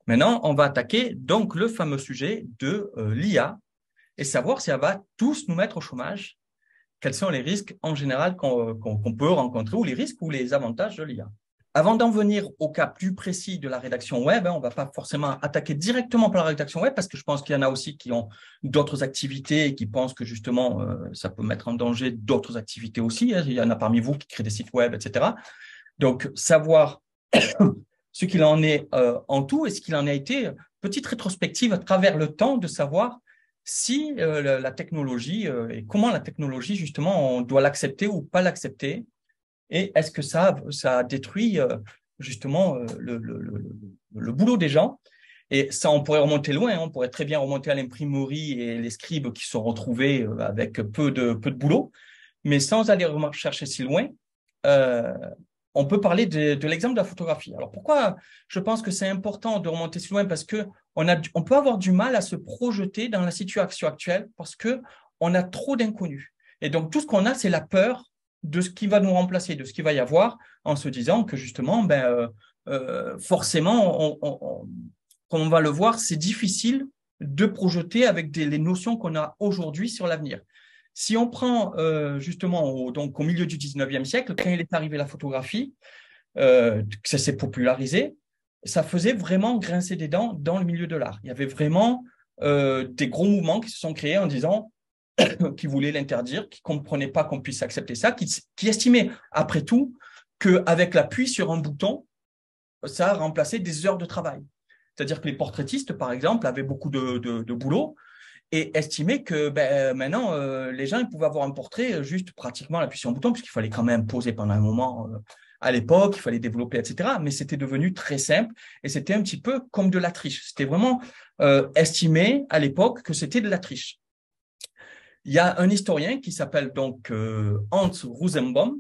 Maintenant, on va attaquer donc le fameux sujet de l'IA et savoir si elle va tous nous mettre au chômage. Quels sont les risques en général qu'on peut rencontrer ou les risques ou les avantages de l'IA. Avant d'en venir au cas plus précis de la rédaction web, on ne va pas forcément attaquer directement par la rédaction web parce que je pense qu'il y en a aussi qui ont d'autres activités et qui pensent que justement ça peut mettre en danger d'autres activités aussi. Il y en a parmi vous qui créent des sites web, etc. Donc, savoir ce qu'il en est en tout et ce qu'il en a été, petite rétrospective à travers le temps de savoir si la technologie et comment la technologie, justement, on doit l'accepter ou pas l'accepter et est-ce que ça détruit justement le boulot des gens. Et ça, on pourrait remonter loin, hein, on pourrait très bien remonter à l'imprimerie et les scribes qui sont retrouvés avec peu de boulot, mais sans aller chercher si loin, euh, on peut parler de l'exemple de la photographie. Alors pourquoi je pense que c'est important de remonter si loin? Parce que on peut avoir du mal à se projeter dans la situation actuelle parce que on a trop d'inconnus. Et donc tout ce qu'on a, c'est la peur de ce qui va nous remplacer, de ce qu'il va y avoir, en se disant que justement, forcément, comme on va le voir, c'est difficile de projeter avec les notions qu'on a aujourd'hui sur l'avenir. Si on prend justement donc au milieu du 19e siècle, quand il est arrivé la photographie, que ça s'est popularisé, ça faisait vraiment grincer des dents dans le milieu de l'art. Il y avait vraiment des gros mouvements qui se sont créés en disant qui voulaient l'interdire, qui ne comprenaient pas qu'on puisse accepter ça, qui estimaient après tout qu'avec l'appui sur un bouton, ça remplaçait des heures de travail. C'est-à-dire que les portraitistes, par exemple, avaient beaucoup de boulot et estimer que maintenant, les gens ils pouvaient avoir un portrait juste pratiquement à l'appui sur un bouton, puisqu'il fallait quand même poser pendant un moment à l'époque, il fallait développer, etc. Mais c'était devenu très simple et c'était un petit peu comme de la triche. C'était vraiment estimé à l'époque que c'était de la triche. Il y a un historien qui s'appelle donc Hans Rosenbaum,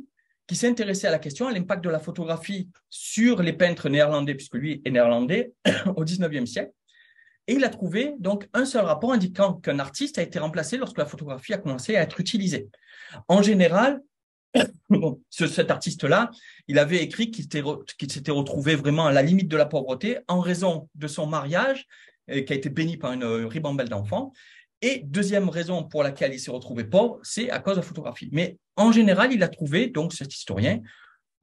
qui s'est intéressé à la question, à l'impact de la photographie sur les peintres néerlandais, puisque lui est néerlandais, au 19e siècle. Et il a trouvé donc un seul rapport indiquant qu'un artiste a été remplacé lorsque la photographie a commencé à être utilisée. En général, bon, cet artiste-là, il avait écrit qu'il s'était retrouvé vraiment à la limite de la pauvreté en raison de son mariage, qui a été béni par une ribambelle d'enfants. Et deuxième raison pour laquelle il s'est retrouvé pauvre, c'est à cause de la photographie. Mais en général, il a trouvé, donc cet historien,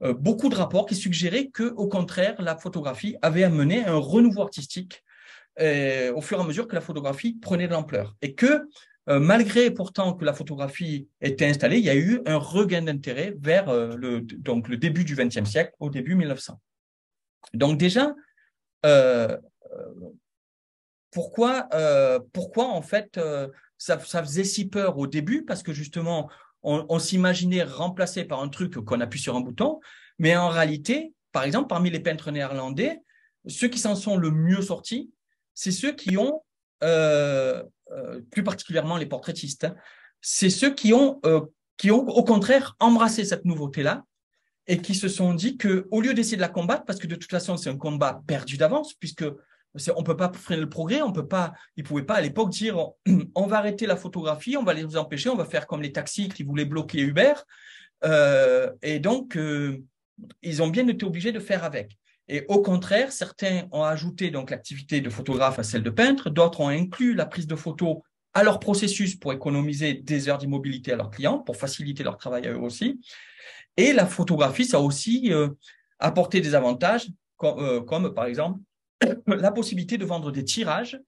beaucoup de rapports qui suggéraient qu'au contraire, la photographie avait amené un renouveau artistique au fur et à mesure que la photographie prenait de l'ampleur. Et que malgré pourtant que la photographie était installée, il y a eu un regain d'intérêt vers donc le début du XXe siècle, au début 1900. Donc déjà, euh, pourquoi en fait ça faisait si peur au début? Parce que justement, on s'imaginait remplacé par un truc qu'on appuie sur un bouton, mais en réalité, par exemple, parmi les peintres néerlandais, ceux qui s'en sont le mieux sortis, c'est ceux qui ont, plus particulièrement les portraitistes, hein, c'est ceux qui ont au contraire embrassé cette nouveauté-là et qui se sont dit qu'au lieu d'essayer de la combattre, parce que de toute façon, c'est un combat perdu d'avance, puisque on ne peut pas freiner le progrès, on peut pas, ils ne pouvaient pas à l'époque dire on va arrêter la photographie, on va les empêcher, on va faire comme les taxis qui voulaient bloquer Uber. Et donc, ils ont bien été obligés de faire avec. Et au contraire, certains ont ajouté donc l'activité de photographe à celle de peintre, d'autres ont inclus la prise de photos à leur processus pour économiser des heures d'immobilité à leurs clients, pour faciliter leur travail à eux aussi. Et la photographie, ça a aussi apporté des avantages, comme par exemple la possibilité de vendre des tirages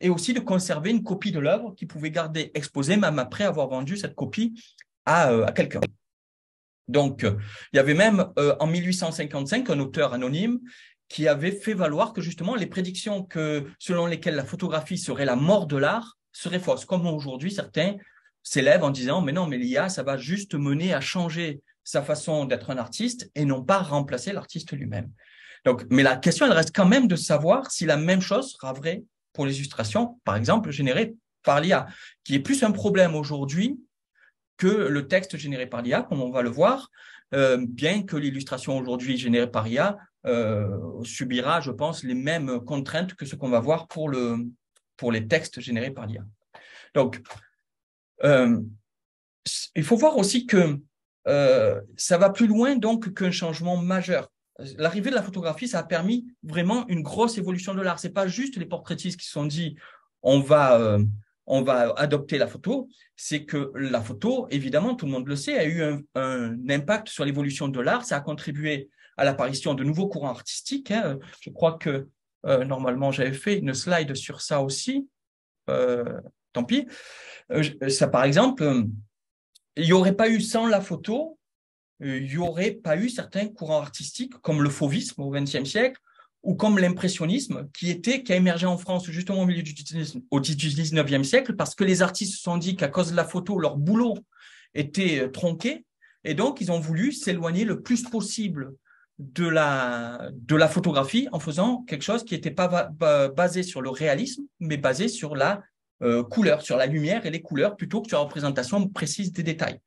et aussi de conserver une copie de l'œuvre qu'ils pouvaient garder exposée même après avoir vendu cette copie à quelqu'un. Donc, il y avait même en 1855 un auteur anonyme qui avait fait valoir que justement les prédictions selon lesquelles la photographie serait la mort de l'art seraient fausses. Comme aujourd'hui, certains s'élèvent en disant mais non, mais l'IA, ça va juste mener à changer sa façon d'être un artiste et non pas remplacer l'artiste lui-même. Donc, mais la question, elle reste quand même de savoir si la même chose sera vraie pour les illustrations, par exemple, générées par l'IA, qui est plus un problème aujourd'hui que le texte généré par l'IA, comme on va le voir, bien que l'illustration aujourd'hui générée par IA subira, je pense, les mêmes contraintes que ce qu'on va voir pour les textes générés par l'IA. Donc, il faut voir aussi que ça va plus loin donc qu'un changement majeur. l'arrivée de la photographie, ça a permis vraiment une grosse évolution de l'art. C'est pas juste les portraitistes qui se sont dit on va, on va adopter la photo. C'est que la photo, évidemment, tout le monde le sait, a eu un impact sur l'évolution de l'art. Ça a contribué à l'apparition de nouveaux courants artistiques. Hein. Je crois que normalement, j'avais fait une slide sur ça aussi. Tant pis. Ça, par exemple, il n'y aurait pas eu sans la photo, il n'y aurait pas eu certains courants artistiques comme le fauvisme au XXe siècle ou comme l'impressionnisme qui a émergé en France justement au milieu du XIXe siècle parce que les artistes se sont dit qu'à cause de la photo, leur boulot était tronqué et donc ils ont voulu s'éloigner le plus possible de la photographie en faisant quelque chose qui n'était pas basé sur le réalisme mais basé sur la couleur, sur la lumière et les couleurs plutôt que sur la représentation précise des détails.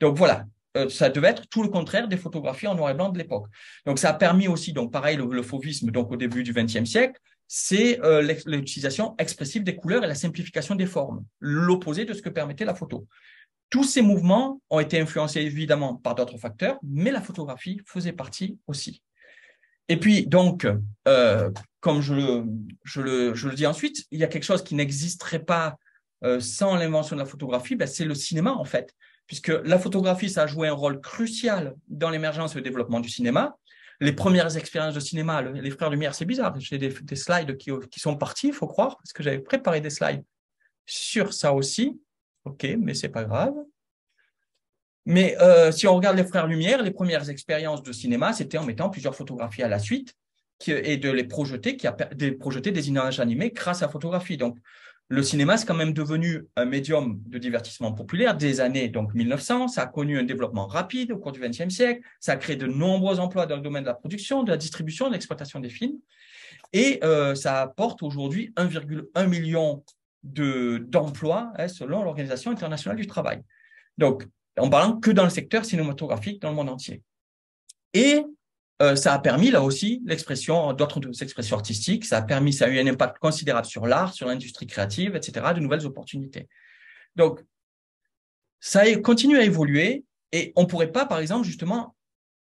Donc voilà, ça devait être tout le contraire des photographies en noir et blanc de l'époque. Donc ça a permis aussi, donc pareil, le fauvisme, donc au début du XXe siècle, c'est l'utilisation expressive des couleurs et la simplification des formes, l'opposé de ce que permettait la photo. Tous ces mouvements ont été influencés évidemment par d'autres facteurs, mais la photographie faisait partie aussi. Et puis donc, comme je le dis ensuite, il y a quelque chose qui n'existerait pas sans l'invention de la photographie, ben, c'est le cinéma en fait. Puisque la photographie, ça a joué un rôle crucial dans l'émergence et le développement du cinéma. Les premières expériences de cinéma, les Frères Lumière, c'est bizarre, j'ai des slides qui sont partis, il faut croire, parce que j'avais préparé des slides sur ça aussi. Ok, mais c'est pas grave. Mais si on regarde les Frères Lumière, les premières expériences de cinéma, c'était en mettant plusieurs photographies à la suite et de les projeter, projeter des images animées grâce à la photographie. Donc, le cinéma, c'est quand même devenu un médium de divertissement populaire des années donc 1900. Ça a connu un développement rapide au cours du XXe siècle. Ça a créé de nombreux emplois dans le domaine de la production, de la distribution, de l'exploitation des films. Et ça apporte aujourd'hui 1,1 million d'emplois selon l'Organisation internationale du travail. Donc, en parlant que dans le secteur cinématographique dans le monde entier. Et ça a permis là aussi l'expression d'autres expressions artistiques, ça a eu un impact considérable sur l'art, sur l'industrie créative, etc., de nouvelles opportunités. Donc, ça continue à évoluer et on ne pourrait pas, par exemple, justement,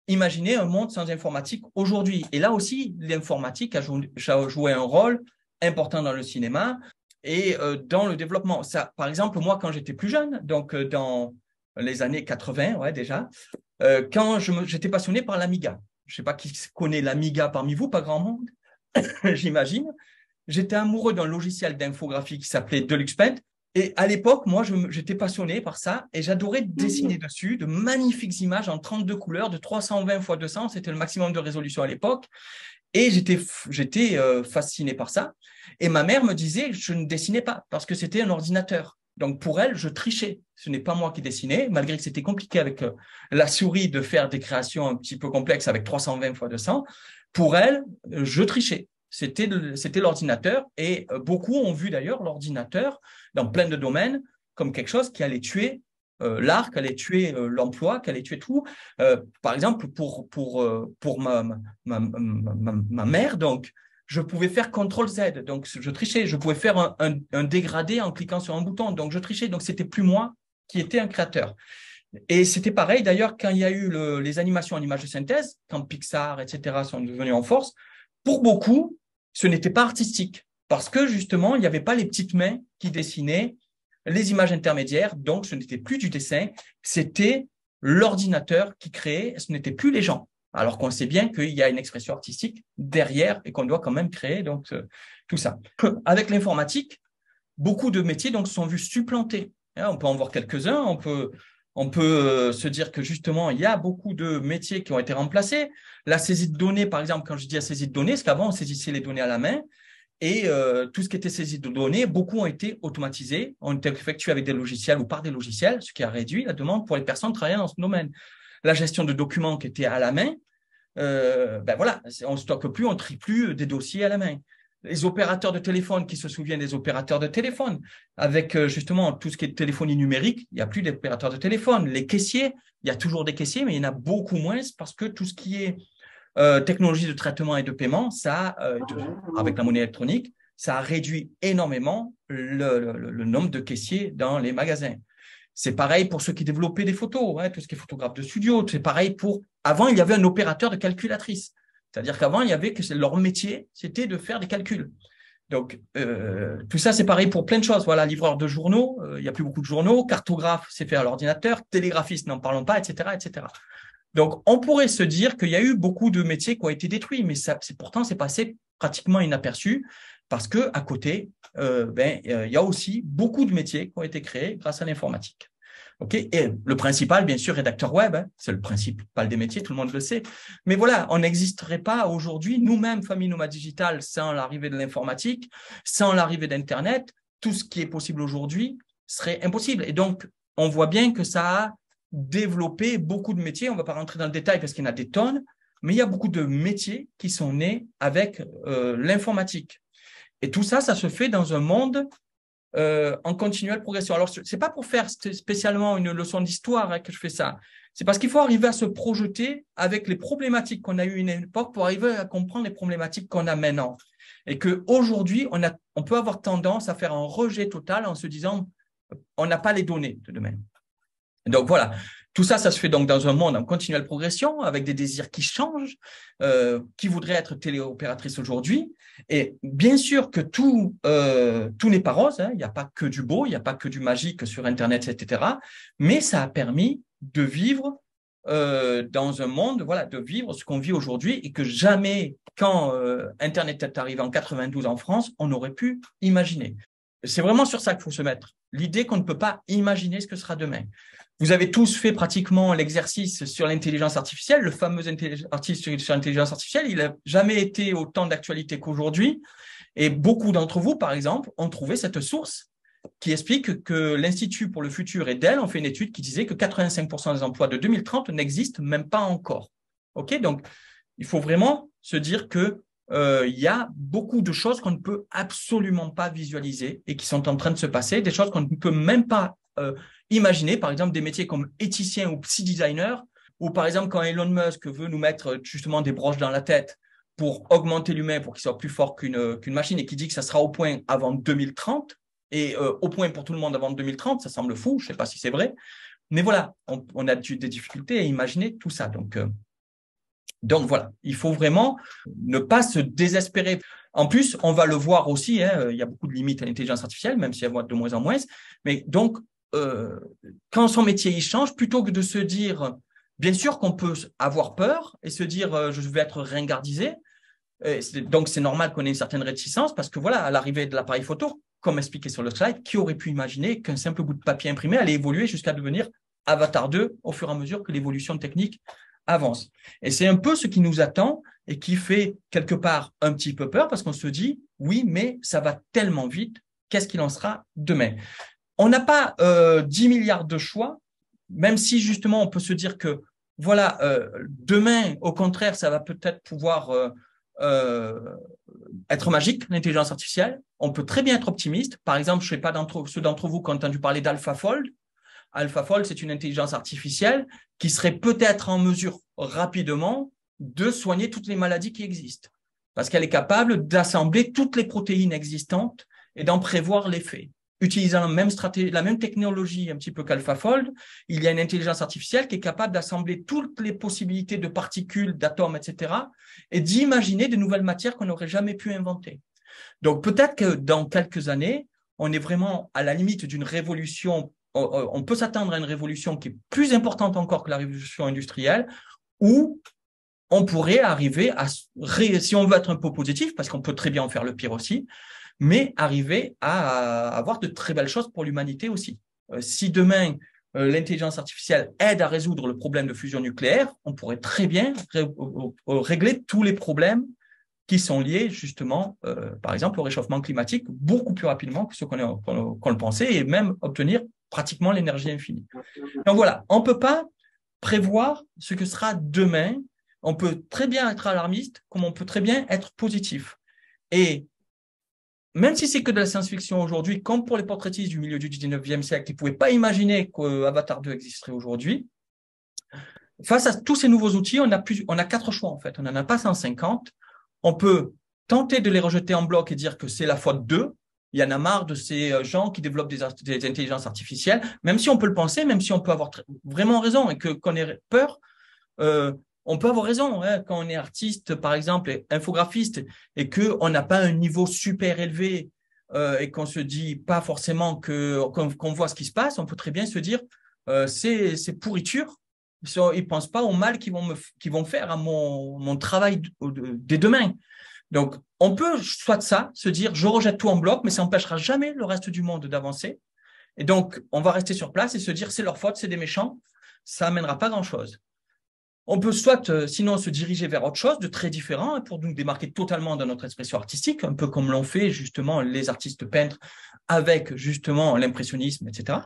imaginer un monde sans informatique aujourd'hui. Et là aussi, l'informatique a joué un rôle important dans le cinéma et dans le développement. Ça, par exemple, moi, quand j'étais plus jeune, donc dans les années 80, ouais, déjà, quand j'étais passionné par l'Amiga. Je ne sais pas qui connaît l'Amiga parmi vous, pas grand monde, j'imagine. J'étais amoureux d'un logiciel d'infographie qui s'appelait Deluxe Paint. Et à l'époque, moi, j'étais passionné par ça et j'adorais dessiner dessus de magnifiques images en 32 couleurs, de 320 x 200, c'était le maximum de résolution à l'époque. Et j'étais fasciné par ça. Et ma mère me disait que je ne dessinais pas parce que c'était un ordinateur. Donc, pour elle, je trichais. Ce n'est pas moi qui dessinais, malgré que c'était compliqué avec la souris de faire des créations un petit peu complexes avec 320 x 200. Pour elle, je trichais. C'était l'ordinateur et beaucoup ont vu d'ailleurs l'ordinateur dans plein de domaines comme quelque chose qui allait tuer l'art, qui allait tuer l'emploi, qui allait tuer tout. Par exemple, pour ma mère, donc, je pouvais faire CTRL-Z, donc je trichais. Je pouvais faire un dégradé en cliquant sur un bouton, donc je trichais. Donc, c'était plus moi qui étais un créateur. Et c'était pareil, d'ailleurs, quand il y a eu les animations en images de synthèse, quand Pixar, etc. sont devenus en force, pour beaucoup, ce n'était pas artistique parce que, justement, il n'y avait pas les petites mains qui dessinaient les images intermédiaires, donc ce n'était plus du dessin, c'était l'ordinateur qui créait, ce n'était plus les gens. Alors qu'on sait bien qu'il y a une expression artistique derrière et qu'on doit quand même créer donc tout ça. Avec l'informatique, beaucoup de métiers donc sont vus supplantés. On peut en voir quelques-uns, on peut se dire que justement, il y a beaucoup de métiers qui ont été remplacés. La saisie de données, par exemple, quand je dis la saisie de données, c'est qu'avant, on saisissait les données à la main et tout ce qui était saisie de données, beaucoup ont été automatisés, ont été effectués avec des logiciels ou par des logiciels, ce qui a réduit la demande pour les personnes travaillant dans ce domaine. La gestion de documents qui était à la main, ben voilà, on ne stocke plus, on ne trie plus des dossiers à la main. Les opérateurs de téléphone qui se souviennent des opérateurs de téléphone, avec justement tout ce qui est téléphonie numérique, il n'y a plus d'opérateurs de téléphone. Les caissiers, il y a toujours des caissiers, mais il y en a beaucoup moins parce que tout ce qui est technologie de traitement et de paiement, avec la monnaie électronique, ça a réduit énormément le nombre de caissiers dans les magasins. C'est pareil pour ceux qui développaient des photos, tout ce qui est photographe de studio. C'est pareil pour… Avant, il y avait un opérateur de calculatrice. C'est-à-dire qu'avant, il y avait que leur métier, c'était de faire des calculs. Donc, tout ça, c'est pareil pour plein de choses. Voilà, livreur de journaux, il n'y a plus beaucoup de journaux. Cartographe, c'est fait à l'ordinateur. Télégraphiste, n'en parlons pas, etc., etc. Donc, on pourrait se dire qu'il y a eu beaucoup de métiers qui ont été détruits, mais pourtant, c'est passé pratiquement inaperçu parce que à côté, il y a aussi beaucoup de métiers qui ont été créés grâce à l'informatique. Okay. Et le principal, bien sûr, rédacteur web, c'est le principal des métiers, tout le monde le sait. Mais voilà, on n'existerait pas aujourd'hui, nous-mêmes, Famille Nomade Digitale, sans l'arrivée de l'informatique, sans l'arrivée d'Internet, tout ce qui est possible aujourd'hui serait impossible. Et donc, on voit bien que ça a développé beaucoup de métiers. On ne va pas rentrer dans le détail parce qu'il y en a des tonnes, mais il y a beaucoup de métiers qui sont nés avec l'informatique. Et tout ça, ça se fait dans un monde en continuelle progression. Alors, ce n'est pas pour faire spécialement une leçon d'histoire que je fais ça. C'est parce qu'il faut arriver à se projeter avec les problématiques qu'on a eues à une époque pour arriver à comprendre les problématiques qu'on a maintenant. Et qu'aujourd'hui, on peut avoir tendance à faire un rejet total en se disant on n'a pas les données de demain. Donc voilà, tout ça, ça se fait donc dans un monde en continuelle progression, avec des désirs qui changent, qui voudraient être téléopératrices aujourd'hui. Et bien sûr que tout n'est pas rose, il n'y a pas que du beau, il n'y a pas que du magique sur Internet, etc. Mais ça a permis de vivre dans un monde, voilà, de vivre ce qu'on vit aujourd'hui et que jamais, quand Internet est arrivé en 92 en France, on n'aurait pu imaginer. C'est vraiment sur ça qu'il faut se mettre. L'idée qu'on ne peut pas imaginer ce que sera demain. Vous avez tous fait pratiquement l'exercice sur l'intelligence artificielle, le fameux article sur l'intelligence artificielle. Il n'a jamais été autant d'actualité qu'aujourd'hui. Et beaucoup d'entre vous, par exemple, ont trouvé cette source qui explique que l'Institut pour le futur et Dell ont fait une étude qui disait que 85% des emplois de 2030 n'existent même pas encore. OK ? Donc, il faut vraiment se dire que il y a beaucoup de choses qu'on ne peut absolument pas visualiser et qui sont en train de se passer, des choses qu'on ne peut même pas imaginer, par exemple des métiers comme éthicien ou psy-designer, ou par exemple quand Elon Musk veut nous mettre justement des broches dans la tête pour augmenter l'humain, pour qu'il soit plus fort qu'une machine, et qui dit que ça sera au point avant 2030, et au point pour tout le monde avant 2030, ça semble fou, je ne sais pas si c'est vrai, mais voilà, on a des difficultés à imaginer tout ça. Donc voilà, il faut vraiment ne pas se désespérer. En plus, on va le voir aussi, il y a beaucoup de limites à l'intelligence artificielle, même s'il y a de moins en moins. Mais donc, quand son métier il change, plutôt que de se dire, bien sûr qu'on peut avoir peur et se dire je vais être ringardisé. Donc c'est normal qu'on ait une certaine réticence parce que voilà, à l'arrivée de l'appareil photo, comme expliqué sur le slide, qui aurait pu imaginer qu'un simple bout de papier imprimé allait évoluer jusqu'à devenir Avatar 2 au fur et à mesure que l'évolution technique avance. Et c'est un peu ce qui nous attend et qui fait quelque part un petit peu peur parce qu'on se dit, oui, mais ça va tellement vite, qu'est-ce qu'il en sera demain? On n'a pas 10 milliards de choix, même si justement on peut se dire que, voilà, demain, au contraire, ça va peut-être pouvoir être magique, l'intelligence artificielle. On peut très bien être optimiste. Par exemple, je ne sais pas ceux d'entre vous qui ont entendu parler d'AlphaFold. AlphaFold, c'est une intelligence artificielle qui serait peut-être en mesure rapidement de soigner toutes les maladies qui existent. Parce qu'elle est capable d'assembler toutes les protéines existantes et d'en prévoir l'effet. Utilisant la même stratégie, la même technologie un petit peu qu'AlphaFold, il y a une intelligence artificielle qui est capable d'assembler toutes les possibilités de particules, d'atomes, etc. et d'imaginer de nouvelles matières qu'on n'aurait jamais pu inventer. Donc peut-être que dans quelques années, on est vraiment à la limite d'une révolution. On peut s'attendre à une révolution qui est plus importante encore que la révolution industrielle, où on pourrait arriver à, si on veut être un peu positif, parce qu'on peut très bien en faire le pire aussi, mais arriver à avoir de très belles choses pour l'humanité aussi. Si demain, l'intelligence artificielle aide à résoudre le problème de fusion nucléaire, on pourrait très bien régler tous les problèmes qui sont liés justement, par exemple, au réchauffement climatique beaucoup plus rapidement que ce qu'on le pensait et même obtenir pratiquement l'énergie infinie. Donc voilà, on ne peut pas prévoir ce que sera demain. On peut très bien être alarmiste, comme on peut très bien être positif. Et même si c'est que de la science-fiction aujourd'hui, comme pour les portraitistes du milieu du 19e siècle, qui ne pouvaient pas imaginer qu'Avatar 2 existerait aujourd'hui, face à tous ces nouveaux outils, on a 4 choix en fait. On n'en a pas 150. On peut tenter de les rejeter en bloc et dire que c'est la faute d'eux. Il y en a marre de ces gens qui développent des intelligences artificielles, même si on peut le penser, même si on peut avoir vraiment raison et qu'on ait peur. On peut avoir raison hein, quand on est artiste, par exemple, et infographiste, et qu'on n'a pas un niveau super élevé et qu'on se dit pas forcément qu'on voit ce qui se passe, on peut très bien se dire c'est pourriture. Ils pensent pas au mal qu'ils vont faire à mon travail dès demain. Donc, on peut soit ça, se dire je rejette tout en bloc, mais ça n'empêchera jamais le reste du monde d'avancer. Et donc, on va rester sur place et se dire c'est leur faute, c'est des méchants. Ça amènera pas grand-chose. On peut soit, sinon, se diriger vers autre chose de très différent hein, pour nous démarquer totalement de notre expression artistique, un peu comme l'ont fait justement les artistes peintres avec justement l'impressionnisme, etc.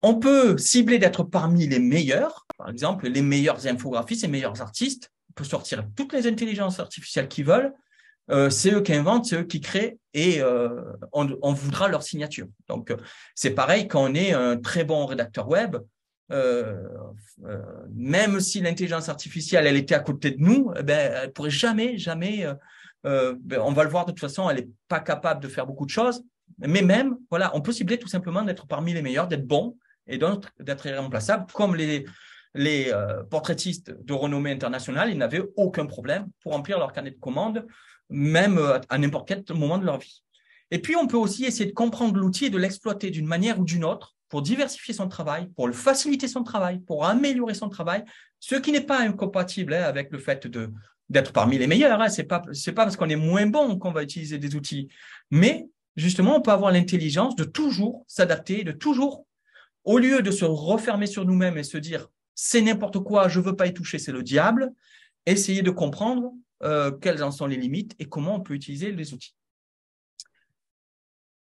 On peut cibler d'être parmi les meilleurs, par exemple, les meilleurs infographistes, les meilleurs artistes. On peut sortir toutes les intelligences artificielles qu'ils veulent. C'est eux qui inventent, c'est eux qui créent et on voudra leur signature. Donc, c'est pareil quand on est un très bon rédacteur web. Même si l'intelligence artificielle, elle était à côté de nous, elle pourrait jamais, on va le voir de toute façon, elle n'est pas capable de faire beaucoup de choses. Mais même, voilà, on peut cibler tout simplement d'être parmi les meilleurs, d'être bon et donc d'être irremplaçable, comme les portraitistes de renommée internationale, ils n'avaient aucun problème pour remplir leur carnet de commandes, même à n'importe quel moment de leur vie. Et puis, on peut aussi essayer de comprendre l'outil et de l'exploiter d'une manière ou d'une autre pour diversifier son travail, pour le faciliter son travail, pour améliorer son travail, ce qui n'est pas incompatible hein, avec le fait d'être parmi les meilleurs. Hein. C'est pas parce qu'on est moins bon qu'on va utiliser des outils. Mais justement, on peut avoir l'intelligence de toujours s'adapter, de toujours, au lieu de se refermer sur nous-mêmes et se dire « c'est n'importe quoi, je ne veux pas y toucher, c'est le diable », essayer de comprendre quelles en sont les limites et comment on peut utiliser les outils.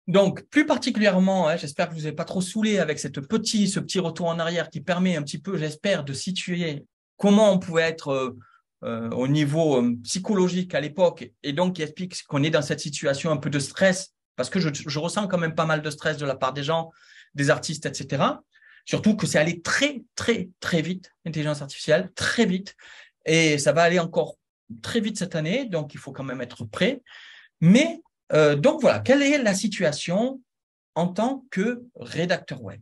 Donc, plus particulièrement, hein, j'espère que vous n'avez pas trop saoulé avec ce petit retour en arrière qui permet un petit peu, j'espère, de situer comment on pouvait être au niveau psychologique à l'époque et donc qui explique qu'on est dans cette situation un peu de stress parce que je ressens quand même pas mal de stress de la part des gens, des artistes, etc. Surtout que c'est allé très, très, très vite, l'intelligence artificielle, très vite. Et ça va aller encore très vite cette année, donc il faut quand même être prêt. Mais donc voilà, quelle est la situation en tant que rédacteur web?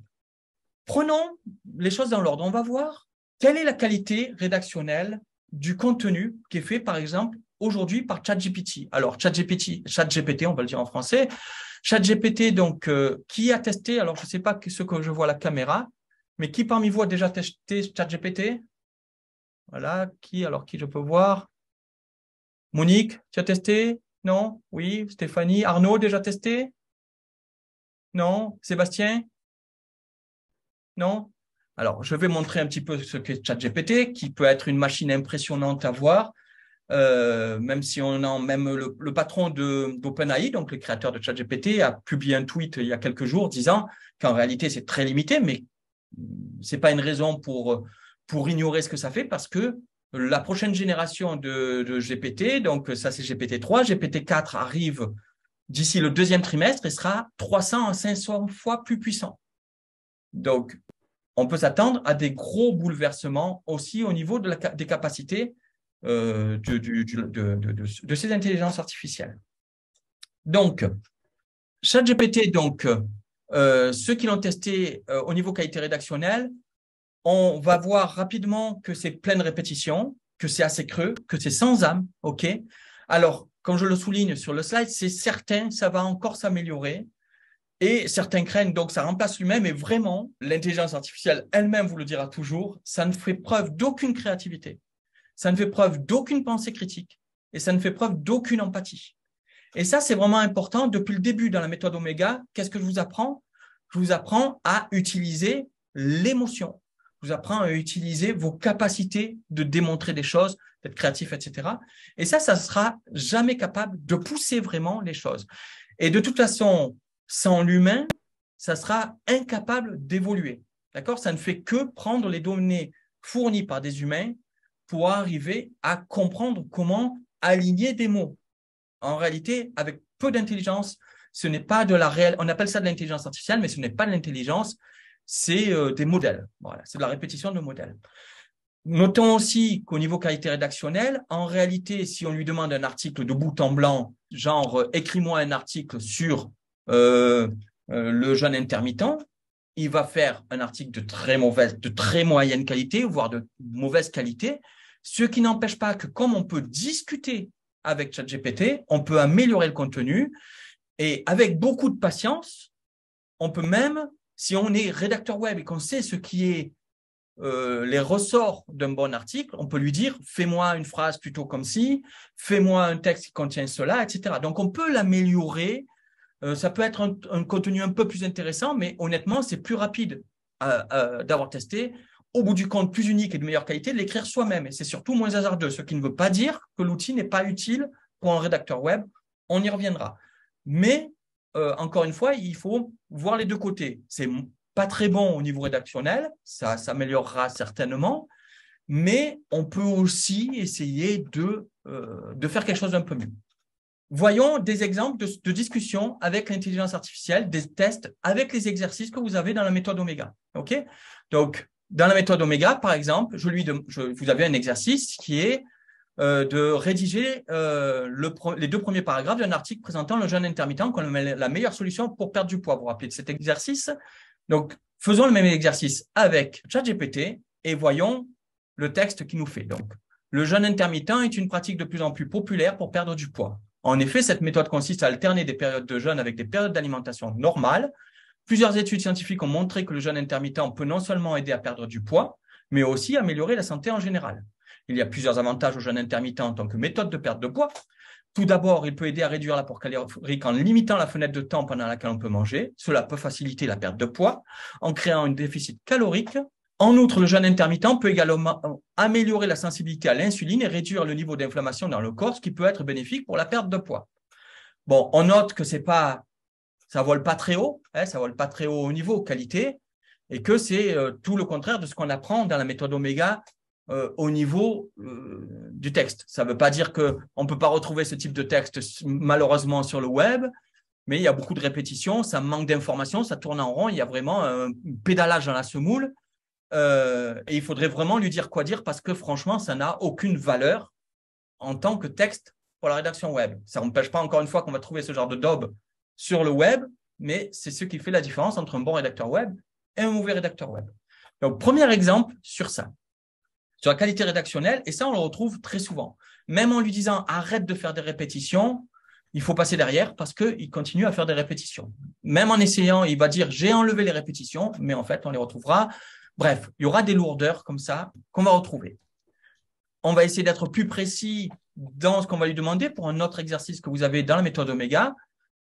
Prenons les choses dans l'ordre. On va voir quelle est la qualité rédactionnelle du contenu qui est fait, par exemple, aujourd'hui par ChatGPT. Alors, ChatGPT, on va le dire en français. ChatGPT, donc, qui a testé, alors je ne sais pas ce que je vois à la caméra, mais qui parmi vous a déjà testé ChatGPT? Voilà, qui je peux voir? Monique, tu as testé? Non? Oui? Stéphanie? Arnaud, déjà testé? Non? Sébastien? Non? Alors, je vais montrer un petit peu ce qu'est ChatGPT, qui peut être une machine impressionnante à voir, même si même le patron d'OpenAI, donc le créateur de ChatGPT, a publié un tweet il y a quelques jours disant qu'en réalité, c'est très limité, mais c'est pas une raison pour ignorer ce que ça fait parce que la prochaine génération de GPT, donc ça c'est GPT-3, GPT-4 arrive d'ici le deuxième trimestre et sera 300 à 500 fois plus puissant. Donc, on peut s'attendre à des gros bouleversements aussi au niveau des capacités de ces intelligences artificielles. Donc, ChatGPT, donc, ceux qui l'ont testé au niveau qualité rédactionnelle, on va voir rapidement que c'est pleine répétition, que c'est assez creux, que c'est sans âme, ok? Alors, comme je le souligne sur le slide, c'est certain, ça va encore s'améliorer. Et certains craignent, donc ça remplace l'humain, mais vraiment, l'intelligence artificielle elle-même vous le dira toujours, ça ne fait preuve d'aucune créativité, ça ne fait preuve d'aucune pensée critique et ça ne fait preuve d'aucune empathie. Et ça, c'est vraiment important. Depuis le début dans la méthode Oméga, qu'est-ce que je vous apprends? Je vous apprends à utiliser l'émotion. Je vous apprends à utiliser vos capacités de démontrer des choses, d'être créatif, etc. Et ça sera jamais capable de pousser vraiment les choses. Et de toute façon, sans l'humain, ça sera incapable d'évoluer. D'accord? Ça ne fait que prendre les données fournies par des humains pour arriver à comprendre comment aligner des mots. En réalité, avec peu d'intelligence, ce n'est pas de la réelle, on appelle ça de l'intelligence artificielle, mais ce n'est pas de l'intelligence, c'est des modèles. Voilà, c'est de la répétition de modèles. Notons aussi qu'au niveau qualité rédactionnelle, en réalité, si on lui demande un article de bout en blanc, genre écris-moi un article sur le jeûne intermittent, il va faire un article de très moyenne qualité, voire de mauvaise qualité, ce qui n'empêche pas que comme on peut discuter avec ChatGPT, on peut améliorer le contenu et avec beaucoup de patience, on peut même, si on est rédacteur web et qu'on sait ce qui est les ressorts d'un bon article, on peut lui dire fais-moi une phrase plutôt comme ci, fais-moi un texte qui contient cela, etc. Donc on peut l'améliorer. Ça peut être un contenu un peu plus intéressant, mais honnêtement, c'est plus rapide d'avoir testé. Au bout du compte, plus unique et de meilleure qualité, de l'écrire soi-même. Et c'est surtout moins hasardeux, ce qui ne veut pas dire que l'outil n'est pas utile pour un rédacteur web. On y reviendra. Mais, encore une fois, il faut voir les deux côtés. C'est pas très bon au niveau rédactionnel, ça s'améliorera certainement, mais on peut aussi essayer de faire quelque chose d'un peu mieux. Voyons des exemples de discussion avec l'intelligence artificielle, des tests avec les exercices que vous avez dans la méthode Omega. OK? Donc, dans la méthode Omega, par exemple, vous avez un exercice qui est de rédiger les 2 premiers paragraphes d'un article présentant le jeûne intermittent comme la meilleure solution pour perdre du poids. Vous vous rappelez de cet exercice? Donc, faisons le même exercice avec ChatGPT et voyons le texte qu'il nous fait. Donc, le jeûne intermittent est une pratique de plus en plus populaire pour perdre du poids. En effet, cette méthode consiste à alterner des périodes de jeûne avec des périodes d'alimentation normales. Plusieurs études scientifiques ont montré que le jeûne intermittent peut non seulement aider à perdre du poids, mais aussi améliorer la santé en général. Il y a plusieurs avantages au jeûne intermittent en tant que méthode de perte de poids. Tout d'abord, il peut aider à réduire l'apport calorique en limitant la fenêtre de temps pendant laquelle on peut manger. Cela peut faciliter la perte de poids en créant un déficit calorique. En outre, le jeûne intermittent peut également améliorer la sensibilité à l'insuline et réduire le niveau d'inflammation dans le corps, ce qui peut être bénéfique pour la perte de poids. Bon, on note que ça vole pas très haut, ça vole pas très haut au niveau qualité, et que c'est tout le contraire de ce qu'on apprend dans la méthode Omega au niveau du texte. Ça ne veut pas dire qu'on ne peut pas retrouver ce type de texte malheureusement sur le web, mais il y a beaucoup de répétitions, ça manque d'informations, ça tourne en rond, il y a vraiment un pédalage dans la semoule. Et il faudrait vraiment lui dire quoi dire parce que franchement, ça n'a aucune valeur en tant que texte pour la rédaction web. Ça n'empêche pas encore une fois qu'on va trouver ce genre de daube sur le web, mais c'est ce qui fait la différence entre un bon rédacteur web et un mauvais rédacteur web. Donc, premier exemple sur ça, sur la qualité rédactionnelle, et ça, on le retrouve très souvent. Même en lui disant « arrête de faire des répétitions », il faut passer derrière parce qu'il continue à faire des répétitions. Même en essayant, il va dire « j'ai enlevé les répétitions », mais en fait, on les retrouvera. Bref, il y aura des lourdeurs comme ça qu'on va retrouver. On va essayer d'être plus précis dans ce qu'on va lui demander pour un autre exercice que vous avez dans la méthode Omega.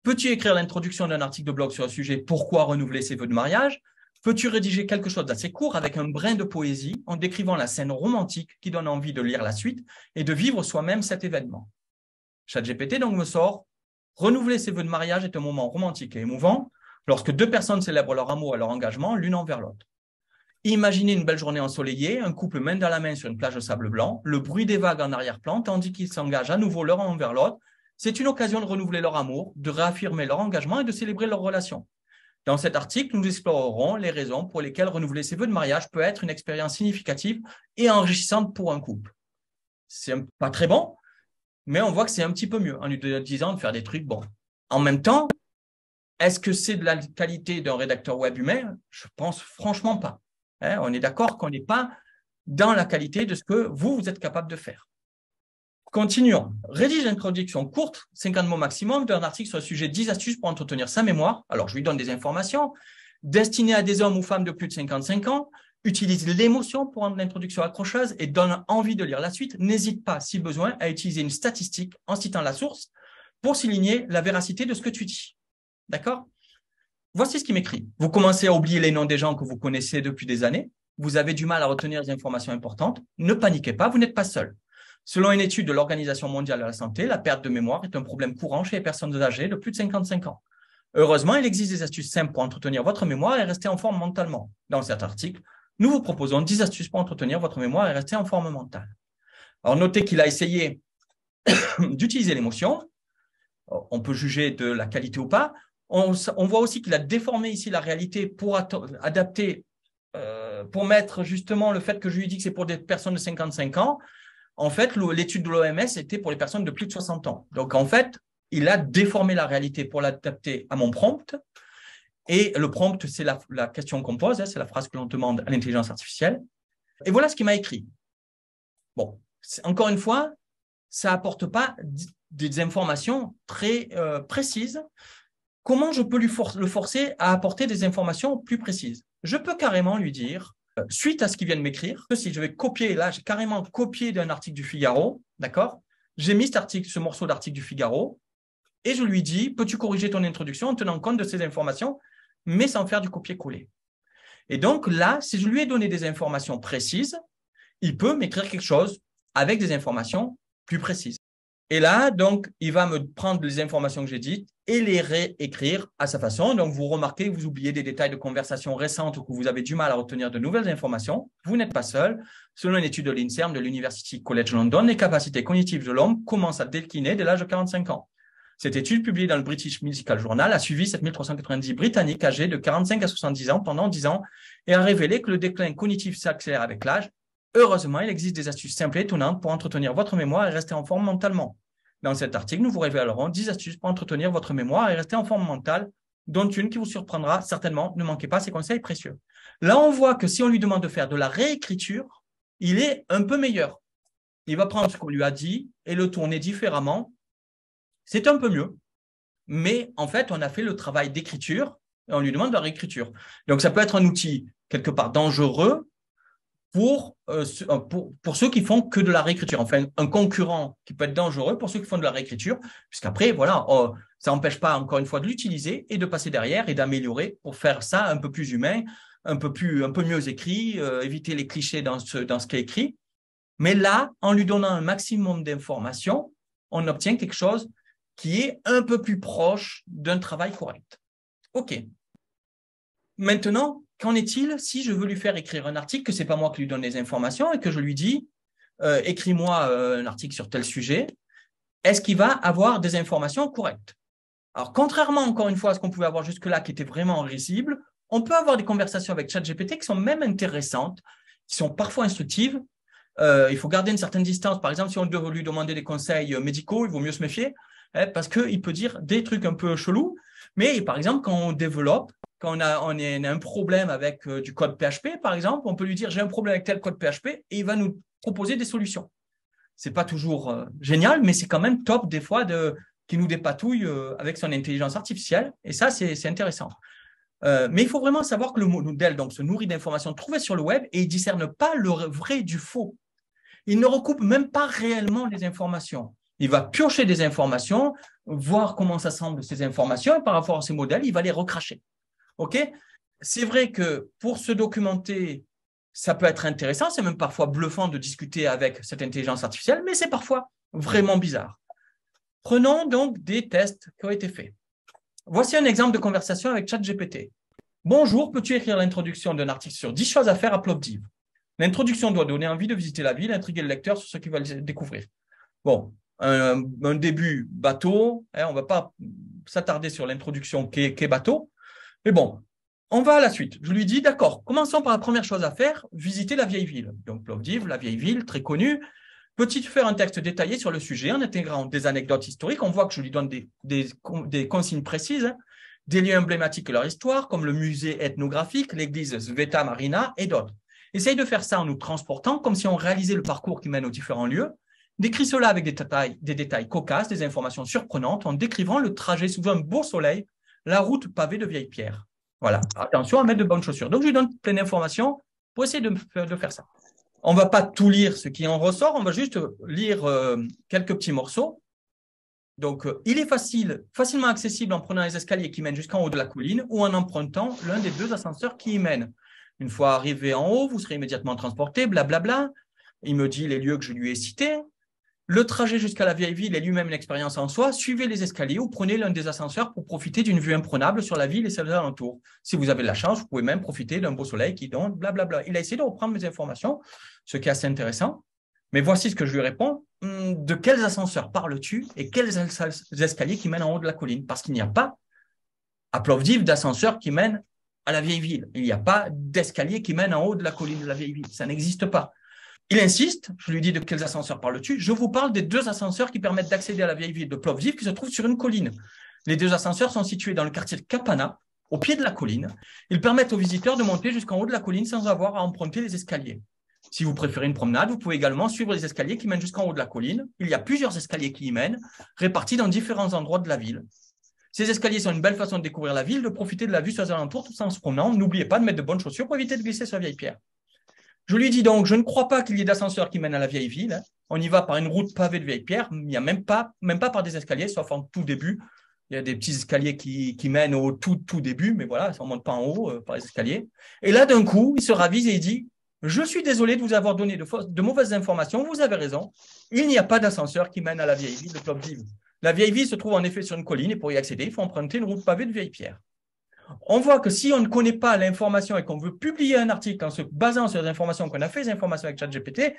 Peux-tu écrire l'introduction d'un article de blog sur le sujet « Pourquoi renouveler ses vœux de mariage ?» Peux-tu rédiger quelque chose d'assez court avec un brin de poésie en décrivant la scène romantique qui donne envie de lire la suite et de vivre soi-même cet événement? ChatGPT donc me sort « Renouveler ses vœux de mariage est un moment romantique et émouvant lorsque 2 personnes célèbrent leur amour et leur engagement l'une envers l'autre. Imaginez une belle journée ensoleillée, un couple main dans la main sur une plage de sable blanc, le bruit des vagues en arrière-plan tandis qu'ils s'engagent à nouveau l'un envers l'autre. C'est une occasion de renouveler leur amour, de réaffirmer leur engagement et de célébrer leur relation. Dans cet article, nous explorerons les raisons pour lesquelles renouveler ses vœux de mariage peut être une expérience significative et enrichissante pour un couple. » C'est pas très bon, mais on voit que c'est un petit peu mieux en lui disant de faire des trucs bons. En même temps, est-ce que c'est de la qualité d'un rédacteur web humain? Je pense franchement pas. On est d'accord qu'on n'est pas dans la qualité de ce que vous êtes capable de faire. Continuons. Rédige l'introduction courte, 50 mots maximum, d'un article sur le sujet 10 astuces pour entretenir sa mémoire. Alors, je lui donne des informations. Destiné à des hommes ou femmes de plus de 55 ans, utilise l'émotion pour rendre l'introduction accrocheuse et donne envie de lire la suite. N'hésite pas, si besoin, à utiliser une statistique en citant la source pour souligner la véracité de ce que tu dis. D'accord? Voici ce qu'il m'écrit. Vous commencez à oublier les noms des gens que vous connaissez depuis des années. Vous avez du mal à retenir des informations importantes. Ne paniquez pas, vous n'êtes pas seul. Selon une étude de l'Organisation mondiale de la santé, la perte de mémoire est un problème courant chez les personnes âgées de plus de 55 ans. Heureusement, il existe des astuces simples pour entretenir votre mémoire et rester en forme mentalement. Dans cet article, nous vous proposons 10 astuces pour entretenir votre mémoire et rester en forme mentale. Alors, notez qu'il a essayé d'utiliser l'émotion. On peut juger de la qualité ou pas. On voit aussi qu'il a déformé ici la réalité pour adapter, pour mettre justement le fait que je lui dis que c'est pour des personnes de 55 ans. En fait, l'étude de l'OMS était pour les personnes de plus de 60 ans. Donc, en fait, il a déformé la réalité pour l'adapter à mon prompt. Et le prompt, c'est la question qu'on pose, c'est la phrase que l'on demande à l'intelligence artificielle. Et voilà ce qu'il m'a écrit. Bon, encore une fois, ça n'apporte pas des informations très précises. Comment je peux le forcer à apporter des informations plus précises? Je peux carrément lui dire, suite à ce qu'il vient de m'écrire, que si je vais copier, là, j'ai carrément copié d'un article du Figaro, d'accord? J'ai mis ce morceau d'article du Figaro, et je lui dis, peux-tu corriger ton introduction en tenant compte de ces informations, mais sans faire du copier-coller? Et donc là, si je lui ai donné des informations précises, il peut m'écrire quelque chose avec des informations plus précises. Et là, donc, il va me prendre les informations que j'ai dites et les réécrire à sa façon. Donc, vous remarquez que vous oubliez des détails de conversation récentes ou que vous avez du mal à retenir de nouvelles informations. Vous n'êtes pas seul. Selon une étude de l'INSERM, de l'University College London, les capacités cognitives de l'homme commencent à décliner dès l'âge de 45 ans. Cette étude, publiée dans le British Medical Journal, a suivi 7390 Britanniques âgés de 45 à 70 ans pendant 10 ans et a révélé que le déclin cognitif s'accélère avec l'âge. Heureusement, il existe des astuces simples et étonnantes pour entretenir votre mémoire et rester en forme mentalement. Dans cet article, nous vous révélerons 10 astuces pour entretenir votre mémoire et rester en forme mentale, dont une qui vous surprendra certainement. Ne manquez pas ces conseils précieux. Là, on voit que si on lui demande de faire de la réécriture, il est un peu meilleur. Il va prendre ce qu'on lui a dit et le tourner différemment. C'est un peu mieux. Mais en fait, on a fait le travail d'écriture et on lui demande de la réécriture. Donc, ça peut être un outil quelque part dangereux pour ceux qui font que de la réécriture. Enfin, un concurrent qui peut être dangereux pour ceux qui font de la réécriture, puisqu'après, voilà, ça n'empêche pas, encore une fois, de l'utiliser et de passer derrière et d'améliorer pour faire ça un peu plus humain, un peu mieux écrit, éviter les clichés dans ce qui est écrit. Mais là, en lui donnant un maximum d'informations, on obtient quelque chose qui est un peu plus proche d'un travail correct. OK. Maintenant, qu'en est-il si je veux lui faire écrire un article, que ce n'est pas moi qui lui donne les informations et que je lui dis écris-moi un article sur tel sujet, est-ce qu'il va avoir des informations correctes? Alors, contrairement encore une fois à ce qu'on pouvait avoir jusque-là qui était vraiment risible, on peut avoir des conversations avec ChatGPT qui sont même intéressantes, qui sont parfois instructives. Il faut garder une certaine distance. Par exemple, si on doit lui demander des conseils médicaux, il vaut mieux se méfier parce qu'il peut dire des trucs un peu chelous. Mais par exemple, quand on développe, quand on a un problème avec du code PHP, par exemple, on peut lui dire j'ai un problème avec tel code PHP et il va nous proposer des solutions. C'est pas toujours génial, mais c'est quand même top des fois qui nous dépatouille avec son intelligence artificielle. Et ça, c'est intéressant. Mais il faut vraiment savoir que le modèle donc, se nourrit d'informations trouvées sur le web et il ne discerne pas le vrai du faux. Il ne recoupe même pas réellement les informations. Il va piocher des informations, voir comment ça semble ces informations et par rapport à ces modèles, il va les recracher. OK? C'est vrai que pour se documenter, ça peut être intéressant, c'est même parfois bluffant de discuter avec cette intelligence artificielle, mais c'est parfois vraiment bizarre. Prenons donc des tests qui ont été faits. Voici un exemple de conversation avec ChatGPT. Bonjour, peux-tu écrire l'introduction d'un article sur 10 choses à faire à Plovdiv? L'introduction doit donner envie de visiter la ville, intriguer le lecteur sur ce qu'il va découvrir. Bon, un début bateau, hein, on ne va pas s'attarder sur l'introduction qu'est bateau, mais bon, on va à la suite. Je lui dis, d'accord, commençons par la première chose à faire, visiter la vieille ville. Donc Plovdiv, la vieille ville, très connue. Peux-tu faire un texte détaillé sur le sujet en intégrant des anecdotes historiques? On voit que je lui donne des consignes précises, hein, des lieux emblématiques et leur histoire, comme le musée ethnographique, l'église Sveta Marina et d'autres. Essaye de faire ça en nous transportant, comme si on réalisait le parcours qui mène aux différents lieux. Décris cela avec des détails cocasses, des informations surprenantes, en décrivant le trajet sous un beau soleil, la route pavée de vieilles pierres. Voilà, attention à mettre de bonnes chaussures. Donc, je lui donne plein d'informations pour essayer de faire ça. On ne va pas tout lire ce qui en ressort, on va juste lire quelques petits morceaux. Donc, il est facilement accessible en prenant les escaliers qui mènent jusqu'en haut de la colline ou en empruntant l'un des 2 ascenseurs qui y mènent. Une fois arrivé en haut, vous serez immédiatement transporté, blablabla. Il me dit les lieux que je lui ai cités. Le trajet jusqu'à la vieille ville est lui-même une expérience en soi. Suivez les escaliers ou prenez l'un des ascenseurs pour profiter d'une vue imprenable sur la ville et ses alentours. Si vous avez de la chance, vous pouvez même profiter d'un beau soleil qui donne blablabla. Il a essayé de reprendre mes informations, ce qui est assez intéressant. Mais voici ce que je lui réponds. De quels ascenseurs parles-tu et quels escaliers qui mènent en haut de la colline? Parce qu'il n'y a pas à Plovdiv d'ascenseur qui mène à la vieille ville. Il n'y a pas d'escalier qui mène en haut de la colline de la vieille ville. Ça n'existe pas. Il insiste, je lui dis de quels ascenseurs parles-tu? Je vous parle des 2 ascenseurs qui permettent d'accéder à la vieille ville de Plovdiv qui se trouve sur une colline. Les 2 ascenseurs sont situés dans le quartier de Kapana, au pied de la colline. Ils permettent aux visiteurs de monter jusqu'en haut de la colline sans avoir à emprunter les escaliers. Si vous préférez une promenade, vous pouvez également suivre les escaliers qui mènent jusqu'en haut de la colline. Il y a plusieurs escaliers qui y mènent, répartis dans différents endroits de la ville. Ces escaliers sont une belle façon de découvrir la ville, de profiter de la vue sur les alentours tout en se promenant. N'oubliez pas de mettre de bonnes chaussures pour éviter de glisser sur la vieille pierre. Je lui dis donc, je ne crois pas qu'il y ait d'ascenseur qui mène à la vieille ville. On y va par une route pavée de vieille pierre. Il n'y a même pas par des escaliers, sauf en tout début. Il y a des petits escaliers qui mènent au tout début, mais voilà, on ne monte pas en haut par les escaliers. Et là, d'un coup, il se ravise et il dit, je suis désolé de vous avoir donné de mauvaises informations. Vous avez raison. Il n'y a pas d'ascenseur qui mène à la vieille ville de Plovdiv. La vieille ville se trouve en effet sur une colline et pour y accéder, il faut emprunter une route pavée de vieille pierre. On voit que si on ne connaît pas l'information et qu'on veut publier un article en se basant sur les informations qu'on a fait, les informations avec ChatGPT,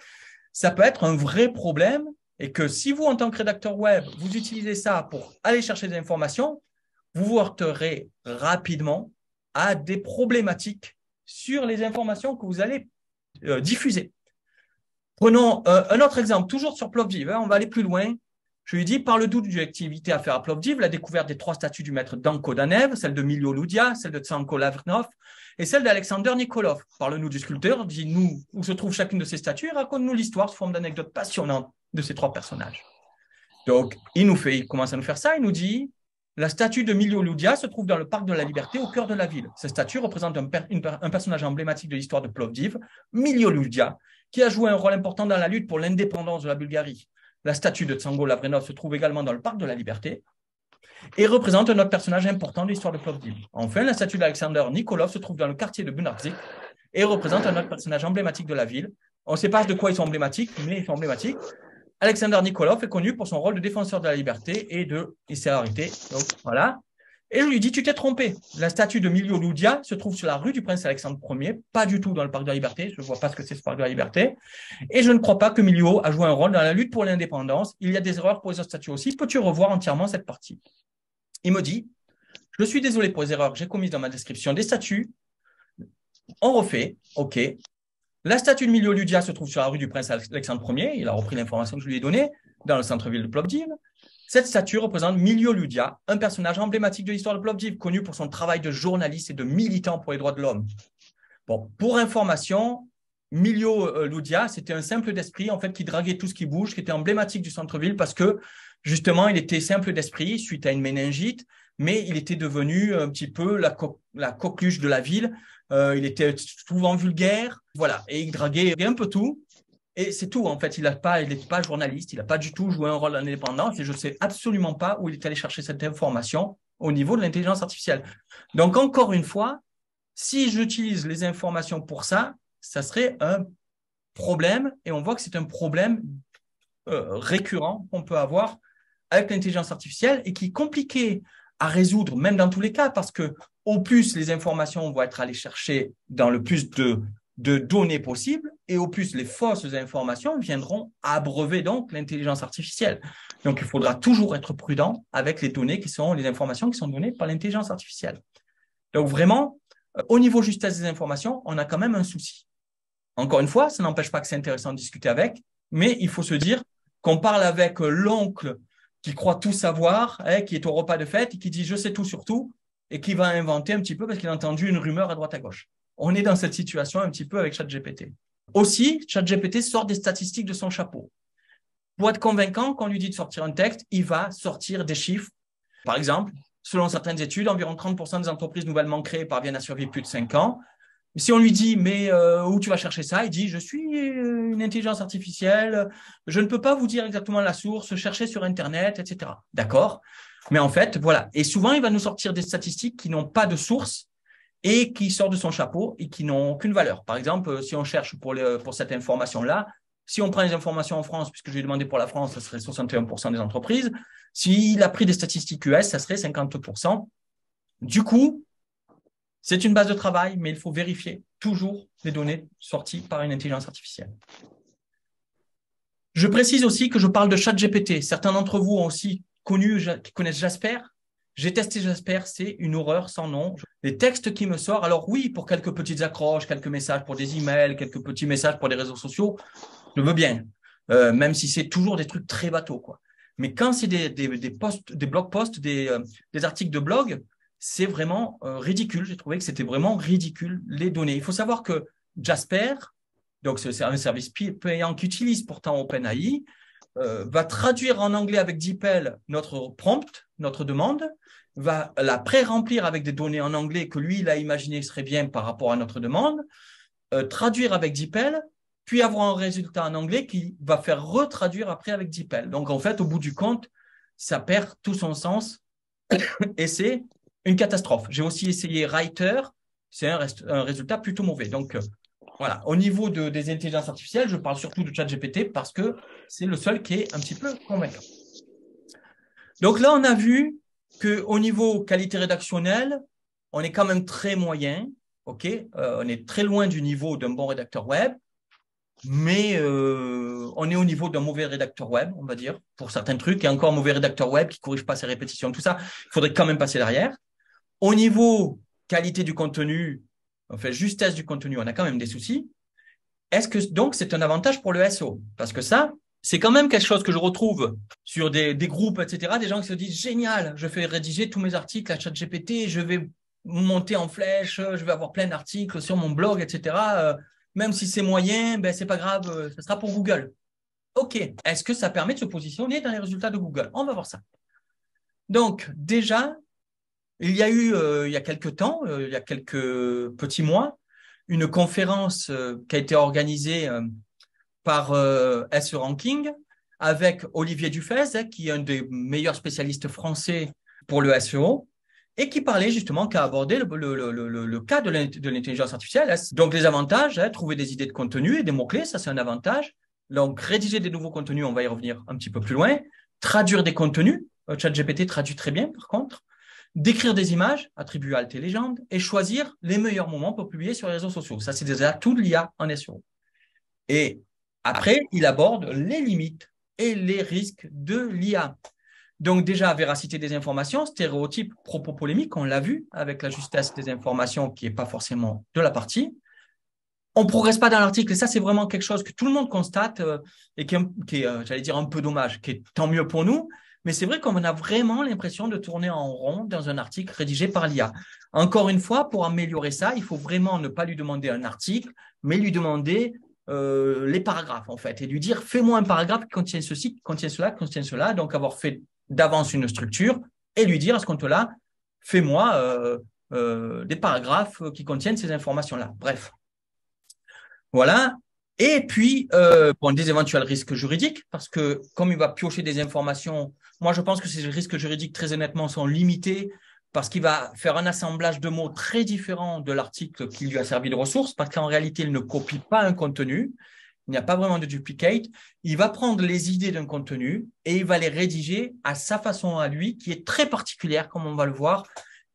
ça peut être un vrai problème et que si vous, en tant que rédacteur web, vous utilisez ça pour aller chercher des informations, vous vous heurterez rapidement à des problématiques sur les informations que vous allez diffuser. Prenons un autre exemple, toujours sur Plovdiv, on va aller plus loin. Je lui dis, parle-nous d'une activité à faire à Plovdiv, la découverte des 3 statues du maître Danko Danev, celle de Milio Ludia, celle de Tsanko Lavrinov et celle d'Alexander Nikolov. Parle-nous du sculpteur, dis-nous où se trouve chacune de ces statues et raconte-nous l'histoire sous forme d'anecdotes passionnantes de ces 3 personnages. Donc, il commence à nous faire ça, il nous dit, la statue de Milio Ludia se trouve dans le parc de la Liberté au cœur de la ville. Cette statue représente un personnage emblématique de l'histoire de Plovdiv, Milio Ludia, qui a joué un rôle important dans la lutte pour l'indépendance de la Bulgarie. La statue de Tsango Lavrenov se trouve également dans le parc de la Liberté et représente un autre personnage important de l'histoire de Plovdiv. Enfin, la statue d'Alexander Nikolov se trouve dans le quartier de Bunarzik et représente un autre personnage emblématique de la ville. On ne sait pas de quoi ils sont emblématiques, mais ils sont emblématiques. Alexander Nikolov est connu pour son rôle de défenseur de la liberté et de l'historité. Donc, voilà. Et je lui dis, tu t'es trompé. La statue de Milio Ludia se trouve sur la rue du Prince Alexandre Ier, pas du tout dans le parc de la Liberté. Je ne vois pas ce que c'est ce parc de la Liberté. Et je ne crois pas que Milio a joué un rôle dans la lutte pour l'indépendance. Il y a des erreurs pour les autres statues aussi. Peux-tu revoir entièrement cette partie? Il me dit, je suis désolé pour les erreurs que j'ai commises dans ma description des statues. On refait. OK. La statue de Milio Ludia se trouve sur la rue du Prince Alexandre Ier. Il a repris l'information que je lui ai donnée dans le centre-ville de Plovdiv. Cette statue représente Milio Ludia, un personnage emblématique de l'histoire de Plovdiv, connu pour son travail de journaliste et de militant pour les droits de l'homme. Bon, pour information, Milio Ludia, c'était un simple d'esprit en fait qui draguait tout ce qui bouge, qui était emblématique du centre-ville parce que justement, il était simple d'esprit suite à une méningite, mais il était devenu un petit peu la coqueluche de la ville. Il était souvent vulgaire, voilà, et il draguait un peu tout. Et c'est tout, en fait. Il n'est pas journaliste, il n'a pas du tout joué un rôle indépendant. Et je ne sais absolument pas où il est allé chercher cette information au niveau de l'intelligence artificielle. Donc, encore une fois, si j'utilise les informations pour ça, ça serait un problème. Et on voit que c'est un problème récurrent qu'on peut avoir avec l'intelligence artificielle et qui est compliqué à résoudre, même dans tous les cas, parce que au plus les informations vont être allées chercher dans le plus de données possibles et au plus les fausses informations viendront abreuver donc l'intelligence artificielle. Donc, il faudra toujours être prudent avec les données les informations qui sont données par l'intelligence artificielle. Donc, vraiment, au niveau justesse des informations, on a quand même un souci. Encore une fois, ça n'empêche pas que c'est intéressant de discuter avec, mais il faut se dire qu'on parle avec l'oncle qui croit tout savoir, qui est au repas de fête et qui dit « je sais tout sur tout » et qui va inventer un petit peu parce qu'il a entendu une rumeur à droite à gauche. On est dans cette situation un petit peu avec ChatGPT. Aussi, ChatGPT sort des statistiques de son chapeau. Pour être convaincant, quand on lui dit de sortir un texte, il va sortir des chiffres. Par exemple, selon certaines études, environ 30% des entreprises nouvellement créées parviennent à survivre plus de 5 ans. Si on lui dit, mais où tu vas chercher ça? Il dit, je suis une intelligence artificielle, je ne peux pas vous dire exactement la source, cherchez sur Internet, etc. D'accord? Mais en fait, voilà. Et souvent, il va nous sortir des statistiques qui n'ont pas de source et qui sortent de son chapeau et qui n'ont aucune valeur. Par exemple, si on cherche pour cette information-là, si on prend les informations en France, puisque je lui ai demandé pour la France, ça serait 61% des entreprises. S'il a pris des statistiques US, ça serait 50%. Du coup, c'est une base de travail, mais il faut vérifier toujours les données sorties par une intelligence artificielle. Je précise aussi que je parle de ChatGPT. Certains d'entre vous ont aussi connaissent Jasper. J'ai testé Jasper, c'est une horreur sans nom. Les textes qui me sortent, alors oui, pour quelques petites accroches, quelques messages pour des emails, quelques petits messages pour des réseaux sociaux, je veux bien, même si c'est toujours des trucs très bateaux, quoi. Mais quand c'est des posts, des blog posts, des articles de blog, c'est vraiment ridicule. J'ai trouvé que c'était vraiment ridicule les données. Il faut savoir que Jasper, donc c'est un service payant qu'utilise pourtant OpenAI, va traduire en anglais avec DeepL notre prompt, notre demande, va la pré-remplir avec des données en anglais que lui, il a imaginé serait bien par rapport à notre demande, traduire avec DeepL, puis avoir un résultat en anglais qui va faire retraduire après avec DeepL. Donc, en fait, au bout du compte, ça perd tout son sens et c'est une catastrophe. J'ai aussi essayé Writer, c'est un résultat plutôt mauvais. Donc, voilà, au niveau des intelligences artificielles, je parle surtout de ChatGPT parce que c'est le seul qui est un petit peu convaincant. Donc là, on a vu qu'au niveau qualité rédactionnelle, on est quand même très moyen, ok, on est très loin du niveau d'un bon rédacteur web, mais on est au niveau d'un mauvais rédacteur web, on va dire, pour certains trucs, et encore un mauvais rédacteur web qui ne corrige pas ses répétitions, tout ça, il faudrait quand même passer derrière. Au niveau qualité du contenu, enfin justesse du contenu, on a quand même des soucis. Est-ce que donc c'est un avantage pour le SEO? Parce que ça, c'est quand même quelque chose que je retrouve sur des groupes, etc. Des gens qui se disent génial, je fais rédiger tous mes articles à ChatGPT, je vais monter en flèche, je vais avoir plein d'articles sur mon blog, etc. Même si c'est moyen, ben c'est pas grave, ça sera pour Google. Ok, est-ce que ça permet de se positionner dans les résultats de Google? On va voir ça. Donc déjà, il y a eu il y a quelques temps, il y a quelques petits mois, une conférence qui a été organisée par SE Ranking avec Olivier Dufez, qui est un des meilleurs spécialistes français pour le SEO, et qui parlait justement, qui a abordé le cas de l'intelligence artificielle. Donc les avantages, trouver des idées de contenu et des mots-clés, ça c'est un avantage. Donc rédiger des nouveaux contenus, on va y revenir un petit peu plus loin. Traduire des contenus, ChatGPT traduit très bien par contre. D'écrire des images, attribuer alt et légende, et choisir les meilleurs moments pour publier sur les réseaux sociaux. Ça, c'est des atouts de l'IA en SEO. Et après, il aborde les limites et les risques de l'IA. Donc déjà, véracité des informations, stéréotypes, propos polémiques, on l'a vu avec la justesse des informations qui n'est pas forcément de la partie. On ne progresse pas dans l'article et ça, c'est vraiment quelque chose que tout le monde constate et qui est j'allais dire, un peu dommage, qui est tant mieux pour nous. Mais c'est vrai qu'on a vraiment l'impression de tourner en rond dans un article rédigé par l'IA. Encore une fois, pour améliorer ça, il faut vraiment ne pas lui demander un article, mais lui demander les paragraphes, en fait, et lui dire, fais-moi un paragraphe qui contient ceci, qui contient cela, qui contient cela. Donc, avoir fait d'avance une structure et lui dire à ce compte-là, fais-moi des paragraphes qui contiennent ces informations-là. Bref. Voilà. Et puis, bon, des éventuels risques juridiques, parce que comme il va piocher des informations, moi, je pense que ces risques juridiques, très honnêtement, sont limités parce qu'il va faire un assemblage de mots très différent de l'article qui lui a servi de ressource, parce qu'en réalité, il ne copie pas un contenu, il n'y a pas vraiment de duplicate. Il va prendre les idées d'un contenu et il va les rédiger à sa façon à lui, qui est très particulière, comme on va le voir,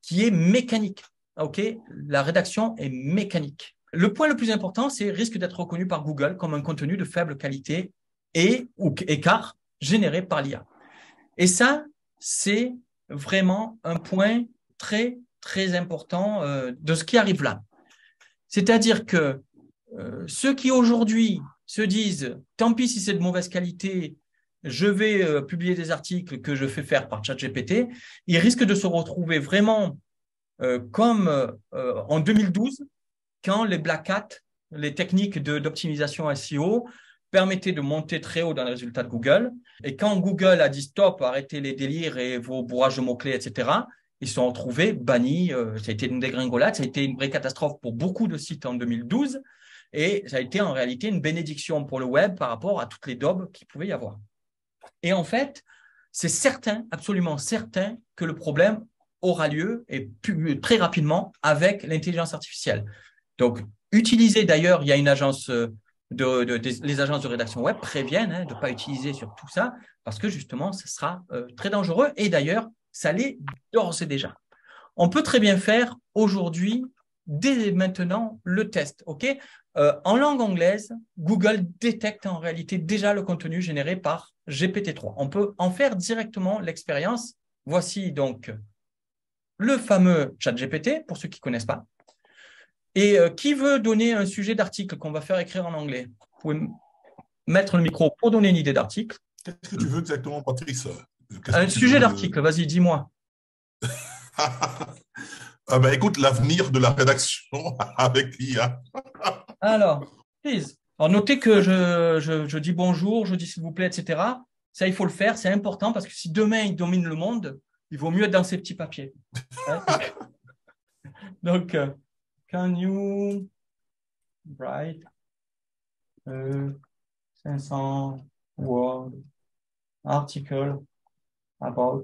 qui est mécanique. OK? La rédaction est mécanique. Le point le plus important, c'est risque d'être reconnu par Google comme un contenu de faible qualité et ou écart généré par l'IA. Et ça, c'est vraiment un point très, très important de ce qui arrive là. C'est-à-dire que ceux qui aujourd'hui se disent, tant pis si c'est de mauvaise qualité, je vais publier des articles que je fais faire par ChatGPT, ils risquent de se retrouver vraiment comme en 2012, quand les Black Hat, les techniques d'optimisation SEO, permettaient de monter très haut dans les résultats de Google. Et quand Google a dit stop, arrêtez les délires et vos bourrages de mots-clés, etc., ils se sont retrouvés bannis. Ça a été une dégringolade, ça a été une vraie catastrophe pour beaucoup de sites en 2012. Et ça a été en réalité une bénédiction pour le web par rapport à toutes les daubes qu'il pouvait y avoir. Et en fait, c'est certain, absolument certain, que le problème aura lieu et très rapidement avec l'intelligence artificielle. Donc, utiliser d'ailleurs, il y a une agence, les agences de rédaction web préviennent de ne pas utiliser sur tout ça parce que justement, ce sera très dangereux. Et d'ailleurs, ça l'est d'ores et déjà. On peut très bien faire aujourd'hui, dès maintenant, le test. OK? En langue anglaise, Google détecte en réalité déjà le contenu généré par GPT-3. On peut en faire directement l'expérience. Voici donc le fameux ChatGPT, pour ceux qui ne connaissent pas. Et qui veut donner un sujet d'article qu'on va faire écrire en anglais? mettre le micro pour donner une idée d'article. Qu'est-ce que tu veux exactement, Patrice? Qu'est-ce que Un tu sujet veux? d'article, vas-y, dis-moi. Ah ben, écoute, l'avenir de la rédaction avec l'IA. Alors, please. Alors, notez que je dis bonjour, je dis s'il vous plaît, etc. Ça, il faut le faire, c'est important parce que si demain, il domine le monde, il vaut mieux être dans ces petits papiers. Hein. Donc, can you write a 500 word article about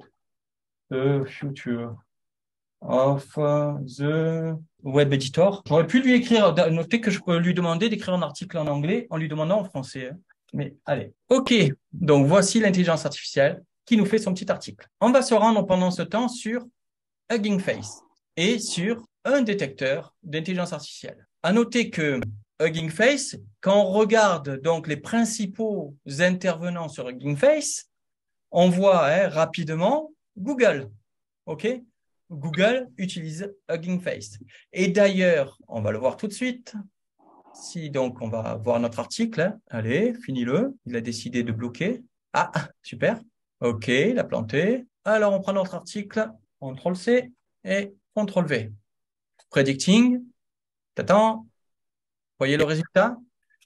the future of the web editor? J'aurais pu lui écrire, noter que je peux lui demander d'écrire un article en anglais en lui demandant en français. Hein. Mais allez. OK. Donc, voici l'intelligence artificielle qui nous fait son petit article. On va se rendre pendant ce temps sur Hugging Face et sur un détecteur d'intelligence artificielle. À noter que Hugging Face, quand on regarde donc les principaux intervenants sur Hugging Face, on voit rapidement Google. OK? Google utilise Hugging Face. Et d'ailleurs, on va le voir tout de suite. Si donc on va voir notre article, hein. Allez, finis-le. Il a décidé de bloquer. Ah, super. OK, il a planté. Alors, on prend notre article, CTRL-C et CTRL-V. Predicting. T'attends. Voyez le résultat?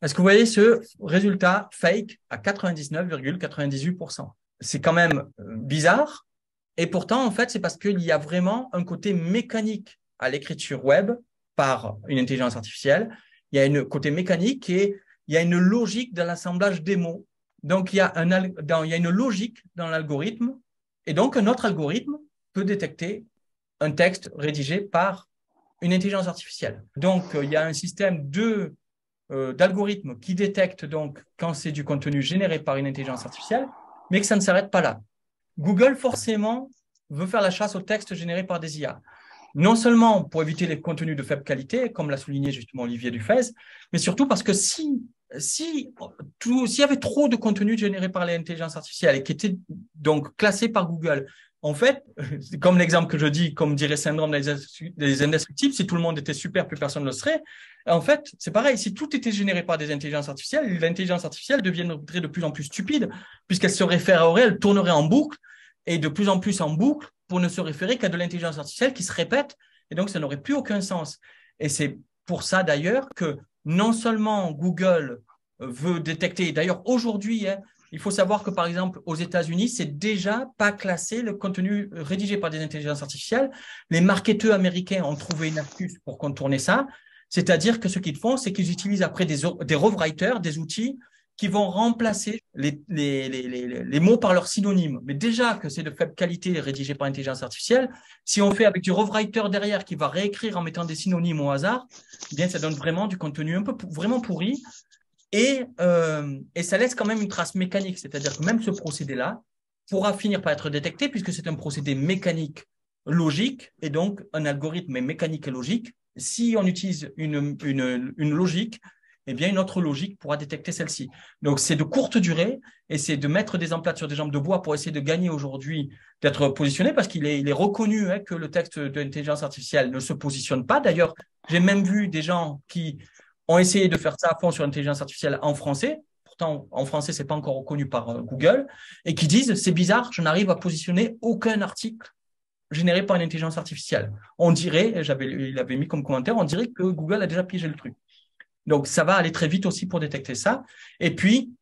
Est-ce que vous voyez ce résultat fake à 99,98%? C'est quand même bizarre. Et pourtant, en fait, c'est parce qu'il y a vraiment un côté mécanique à l'écriture web par une intelligence artificielle. Il y a un côté mécanique et il y a une logique dans l'assemblage des mots. Donc, il y a une logique dans l'algorithme. Et donc, un autre algorithme peut détecter un texte rédigé par une intelligence artificielle. Donc, il y a un système d'algorithmes qui détecte donc quand c'est du contenu généré par une intelligence artificielle, mais que ça ne s'arrête pas là. Google, forcément, veut faire la chasse aux textes générés par des IA. Non seulement pour éviter les contenus de faible qualité, comme l'a souligné justement Olivier Dufez, mais surtout parce que s'il y avait trop de contenus générés par l'intelligence artificielle et qui étaient donc classés par Google, en fait, comme l'exemple que je dis, comme dirait Syndrome des indestructibles, si tout le monde était super, plus personne ne le serait. En fait, c'est pareil, si tout était généré par des intelligences artificielles, l'intelligence artificielle deviendrait de plus en plus stupide, puisqu'elle se référerait, elle tournerait en boucle, et de plus en plus en boucle, pour ne se référer qu'à de l'intelligence artificielle qui se répète, et donc ça n'aurait plus aucun sens. Et c'est pour ça d'ailleurs que non seulement Google veut détecter, d'ailleurs aujourd'hui, hein, il faut savoir que, par exemple, aux États-Unis, c'est déjà pas classé le contenu rédigé par des intelligences artificielles. Les marketeurs américains ont trouvé une astuce pour contourner ça. C'est-à-dire que ce qu'ils font, c'est qu'ils utilisent après des rewriters, des outils qui vont remplacer les mots par leurs synonymes. Mais déjà que c'est de faible qualité rédigé par intelligence artificielle, si on fait avec du rewriter derrière qui va réécrire en mettant des synonymes au hasard, eh bien, ça donne vraiment du contenu un peu vraiment pourri. Et ça laisse quand même une trace mécanique, c'est-à-dire que même ce procédé-là pourra finir par être détecté puisque c'est un procédé mécanique logique et donc un algorithme mécanique et logique. Si on utilise une logique, eh bien une autre logique pourra détecter celle-ci. Donc c'est de courte durée et c'est de mettre des emplettes sur des jambes de bois pour essayer de gagner aujourd'hui, d'être positionné parce qu'il est reconnu que le texte de l'intelligence artificielle ne se positionne pas. D'ailleurs, j'ai même vu des gens qui ont essayé de faire ça à fond sur l'intelligence artificielle en français. Pourtant, en français, c'est pas encore reconnu par Google et qui disent c'est bizarre, je n'arrive à positionner aucun article généré par une intelligence artificielle. On dirait, il avait mis comme commentaire, on dirait que Google a déjà piégé le truc. Donc, ça va aller très vite aussi pour détecter ça. Et puis,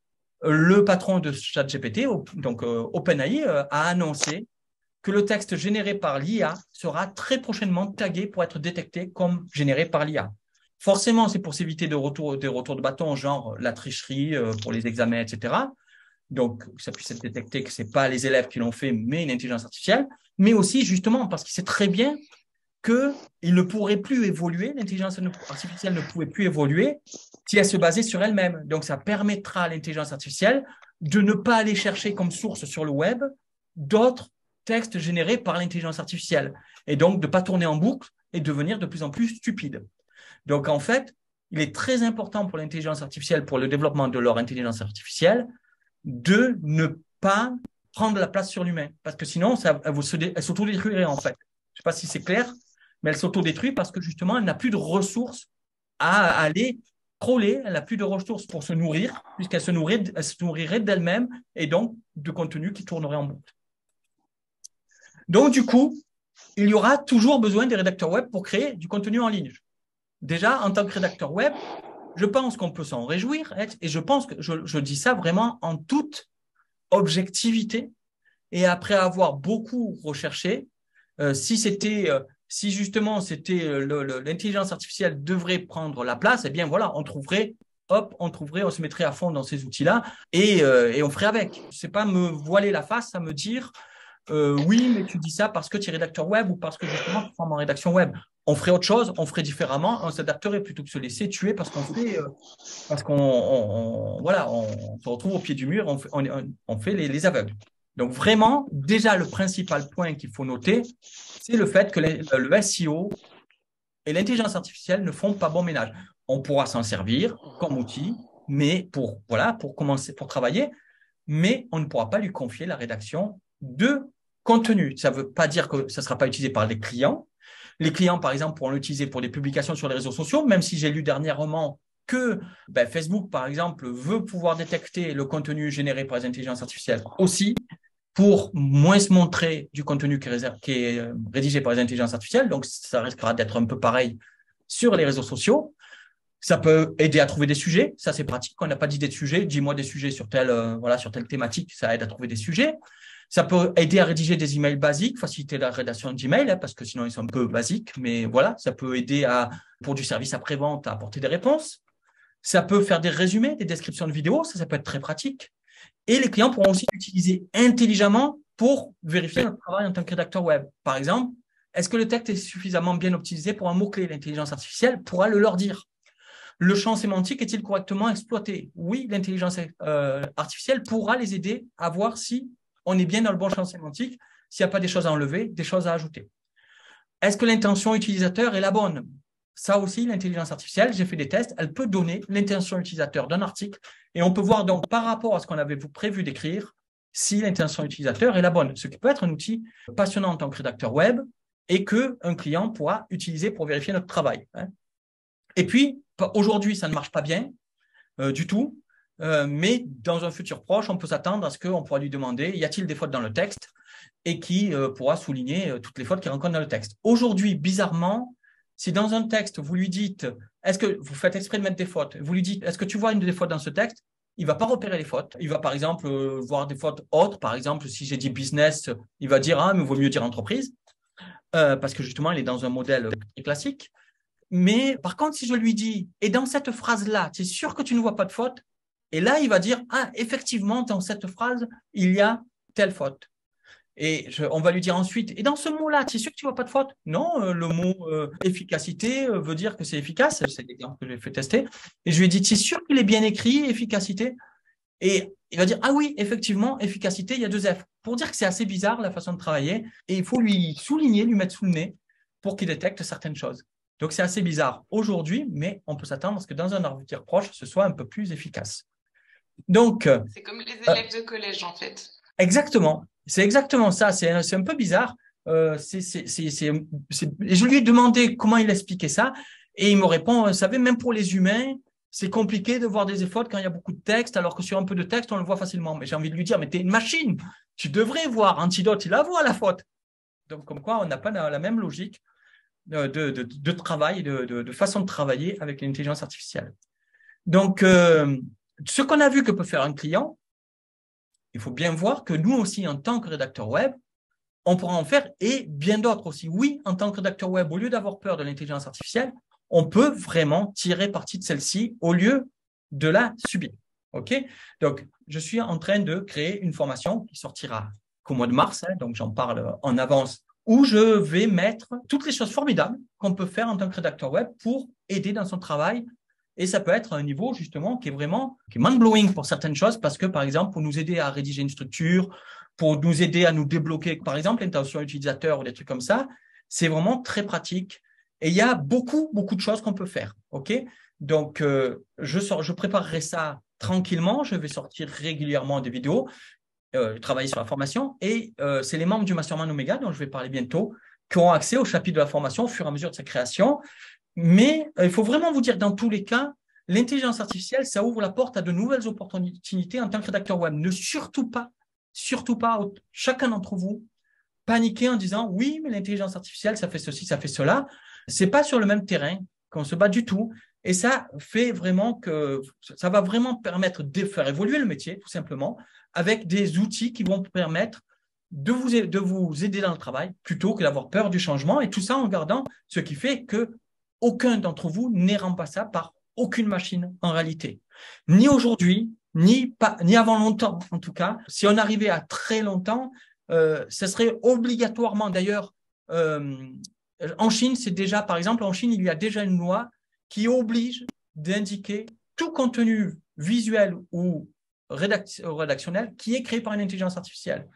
le patron de ChatGPT, donc OpenAI, a annoncé que le texte généré par l'IA sera très prochainement tagué pour être détecté comme généré par l'IA. Forcément, c'est pour s'éviter des retours de bâton, genre la tricherie pour les examens, etc. Donc, ça puisse être détecté que ce n'est pas les élèves qui l'ont fait, mais une intelligence artificielle. Mais aussi, justement, parce qu'il sait très bien qu'il ne pourrait plus évoluer, l'intelligence artificielle ne pouvait plus évoluer si elle se basait sur elle-même. Donc, ça permettra à l'intelligence artificielle de ne pas aller chercher comme source sur le web d'autres textes générés par l'intelligence artificielle et donc de ne pas tourner en boucle et devenir de plus en plus stupide. Donc, en fait, il est très important pour l'intelligence artificielle, pour le développement de leur intelligence artificielle, de ne pas prendre la place sur l'humain. Parce que sinon, elle s'autodétruirait, en fait. Je ne sais pas si c'est clair, mais elle s'autodétruit parce que, justement, elle n'a plus de ressources à aller crawler, elle n'a plus de ressources pour se nourrir, puisqu'elle se nourrirait d'elle-même et donc de contenu qui tournerait en boucle. Donc, du coup, il y aura toujours besoin des rédacteurs web pour créer du contenu en ligne. Déjà, en tant que rédacteur web, je pense qu'on peut s'en réjouir et je pense que je dis ça vraiment en toute objectivité et après avoir beaucoup recherché, si justement l'intelligence artificielle devrait prendre la place, eh bien voilà, on se mettrait à fond dans ces outils-là et on ferait avec. C'est pas me voiler la face à me dire oui, mais tu dis ça parce que tu es rédacteur web ou parce que justement tu formes en rédaction web. On ferait autre chose, on ferait différemment, on s'adapterait plutôt que de se laisser tuer parce qu'on se retrouve au pied du mur, on fait les aveugles. Donc vraiment, déjà le principal point qu'il faut noter, c'est le fait que le SEO et l'intelligence artificielle ne font pas bon ménage. On pourra s'en servir comme outil, mais pour commencer, pour travailler, mais on ne pourra pas lui confier la rédaction de contenu. Ça ne veut pas dire que ça ne sera pas utilisé par les clients. Les clients, par exemple, pourront l'utiliser pour des publications sur les réseaux sociaux, même si j'ai lu dernièrement que Facebook, par exemple, veut pouvoir détecter le contenu généré par les intelligences artificielles aussi pour moins se montrer du contenu qui est rédigé par les intelligences artificielles. Donc, ça risquera d'être un peu pareil sur les réseaux sociaux. Ça peut aider à trouver des sujets. Ça, c'est pratique. Quand on n'a pas d'idée de sujet, dis-moi des sujets sur sur telle thématique. Ça aide à trouver des sujets. Ça peut aider à rédiger des emails basiques, faciliter la rédaction d'emails, parce que sinon, ils sont un peu basiques. Mais voilà, ça peut aider pour du service après-vente, à apporter des réponses. Ça peut faire des résumés, des descriptions de vidéos. Ça peut être très pratique. Et les clients pourront aussi l'utiliser intelligemment pour vérifier notre travail en tant que rédacteur web. Par exemple, est-ce que le texte est suffisamment bien optimisé pour un mot-clé? L'intelligence artificielle pourra le leur dire. Le champ sémantique est-il correctement exploité? Oui, l'intelligence artificielle pourra les aider à voir si on est bien dans le bon champ sémantique, s'il n'y a pas des choses à enlever, des choses à ajouter. Est-ce que l'intention utilisateur est la bonne? Ça aussi, l'intelligence artificielle, j'ai fait des tests, elle peut donner l'intention utilisateur d'un article et on peut voir donc par rapport à ce qu'on avait prévu d'écrire, si l'intention utilisateur est la bonne, ce qui peut être un outil passionnant en tant que rédacteur web et qu'un client pourra utiliser pour vérifier notre travail. Et puis, aujourd'hui, ça ne marche pas bien du tout, mais dans un futur proche, on peut s'attendre à ce qu'on pourra lui demander, y a-t-il des fautes dans le texte, et qui pourra souligner toutes les fautes qu'il rencontre dans le texte. Aujourd'hui, bizarrement, si dans un texte, vous lui dites, est-ce que vous faites exprès de mettre des fautes, vous lui dites, est-ce que tu vois une des fautes dans ce texte? Il va pas repérer les fautes. Il va, par exemple, voir des fautes autres. Par exemple, si j'ai dit business, il va dire, mais il vaut mieux dire entreprise, parce que justement, il est dans un modèle très classique. Mais par contre, si je lui dis, et dans cette phrase-là, tu es sûr que tu ne vois pas de faute? Et là, il va dire, effectivement, dans cette phrase, il y a telle faute. Et on va lui dire ensuite, et dans ce mot-là, tu es sûr que tu vois pas de faute? Non, le mot efficacité veut dire que c'est efficace. C'est l'exemple que j'ai fait tester. Et je lui ai dit, tu es sûr qu'il est bien écrit, efficacité? Et il va dire, ah oui, effectivement, efficacité, il y a 2 F. Pour dire que c'est assez bizarre la façon de travailler. Et il faut lui souligner, lui mettre sous le nez pour qu'il détecte certaines choses. Donc, c'est assez bizarre aujourd'hui, mais on peut s'attendre à ce que dans un avenir proche, ce soit un peu plus efficace. Donc, c'est comme les élèves de collège, en fait. Exactement. C'est exactement ça. C'est un peu bizarre. Et je lui ai demandé comment il expliquait ça. Et il me répond, vous savez, même pour les humains, c'est compliqué de voir des fautes quand il y a beaucoup de texte, alors que sur un peu de texte, on le voit facilement. Mais j'ai envie de lui dire, mais tu es une machine. Tu devrais voir. Antidote, il la voit, la faute. Donc, comme quoi, on n'a pas la même logique de travail, de façon de travailler avec l'intelligence artificielle. Donc, ce qu'on a vu que peut faire un client, il faut bien voir que nous aussi, en tant que rédacteur web, on pourra en faire et bien d'autres aussi. Oui, en tant que rédacteur web, au lieu d'avoir peur de l'intelligence artificielle, on peut vraiment tirer parti de celle-ci au lieu de la subir. OK? Donc, je suis en train de créer une formation qui sortira qu'au mois de mars, donc j'en parle en avance, où je vais mettre toutes les choses formidables qu'on peut faire en tant que rédacteur web pour aider dans son travail. Et ça peut être un niveau justement qui est mind-blowing pour certaines choses parce que, par exemple, pour nous aider à rédiger une structure, pour nous aider à nous débloquer, par exemple, l'intention utilisateur ou des trucs comme ça, c'est vraiment très pratique. Et il y a beaucoup, beaucoup de choses qu'on peut faire. OK? Donc, je préparerai ça tranquillement. Je vais sortir régulièrement des vidéos, travailler sur la formation. Et c'est les membres du Mastermind Omega, dont je vais parler bientôt, qui auront accès au chapitre de la formation au fur et à mesure de sa création. Mais il faut vraiment vous dire, dans tous les cas, l'intelligence artificielle, ça ouvre la porte à de nouvelles opportunités en tant que rédacteur web. Ne surtout pas, chacun d'entre vous, paniquer en disant oui, mais l'intelligence artificielle, ça fait ceci, ça fait cela. C'est pas sur le même terrain qu'on se bat du tout. Et ça fait vraiment que ça va vraiment permettre de faire évoluer le métier, tout simplement, avec des outils qui vont permettre de vous aider dans le travail plutôt que d'avoir peur du changement. Et tout ça en gardant ce qui fait que aucun d'entre vous n'est remplaçable par aucune machine en réalité. Ni aujourd'hui, ni avant longtemps, en tout cas. Si on arrivait à très longtemps, ce serait obligatoirement, d'ailleurs, en Chine, c'est déjà, par exemple, en Chine, il y a déjà une loi qui oblige d'indiquer tout contenu visuel ou rédactionnel qui est créé par une intelligence artificielle.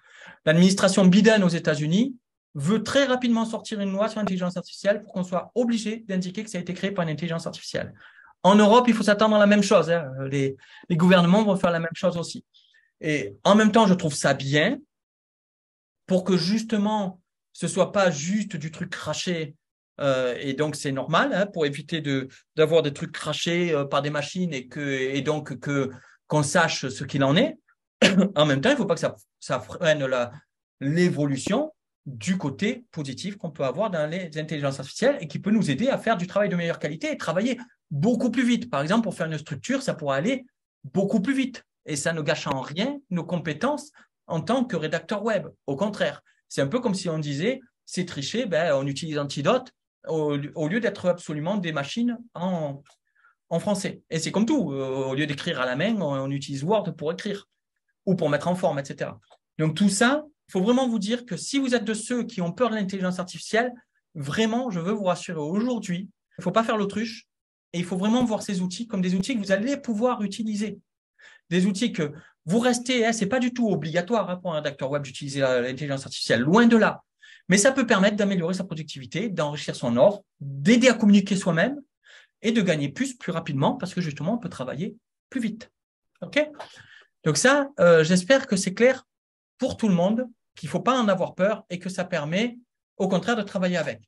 L'administration Biden aux États-Unis veut très rapidement sortir une loi sur l'intelligence artificielle pour qu'on soit obligé d'indiquer que ça a été créé par une intelligence artificielle. En Europe, il faut s'attendre à la même chose. Hein. Les gouvernements vont faire la même chose aussi. Et en même temps, je trouve ça bien pour que justement, ce soit pas juste du truc craché. Et donc, c'est normal hein, pour éviter d'avoir des trucs crachés par des machines et donc qu'on sache ce qu'il en est. En même temps, il ne faut pas que ça freine l'évolution du côté positif qu'on peut avoir dans les intelligences artificielles et qui peut nous aider à faire du travail de meilleure qualité et travailler beaucoup plus vite. Par exemple, pour faire une structure, ça pourrait aller beaucoup plus vite et ça ne gâche en rien nos compétences en tant que rédacteur web. Au contraire, c'est un peu comme si on disait, c'est tricher, on utilise Antidote au lieu d'être absolument des machines en français. Et c'est comme tout, au lieu d'écrire à la main, on utilise Word pour écrire ou pour mettre en forme, etc. Donc tout ça, il faut vraiment vous dire que si vous êtes de ceux qui ont peur de l'intelligence artificielle, vraiment, je veux vous rassurer aujourd'hui, il ne faut pas faire l'autruche et il faut vraiment voir ces outils comme des outils que vous allez pouvoir utiliser. Des outils que vous restez, ce n'est pas du tout obligatoire pour un rédacteur web d'utiliser l'intelligence artificielle, loin de là. Mais ça peut permettre d'améliorer sa productivité, d'enrichir son offre, d'aider à communiquer soi-même et de gagner plus rapidement parce que justement, on peut travailler plus vite. OK ? Donc ça, j'espère que c'est clair pour tout le monde, qu'il ne faut pas en avoir peur et que ça permet au contraire de travailler avec.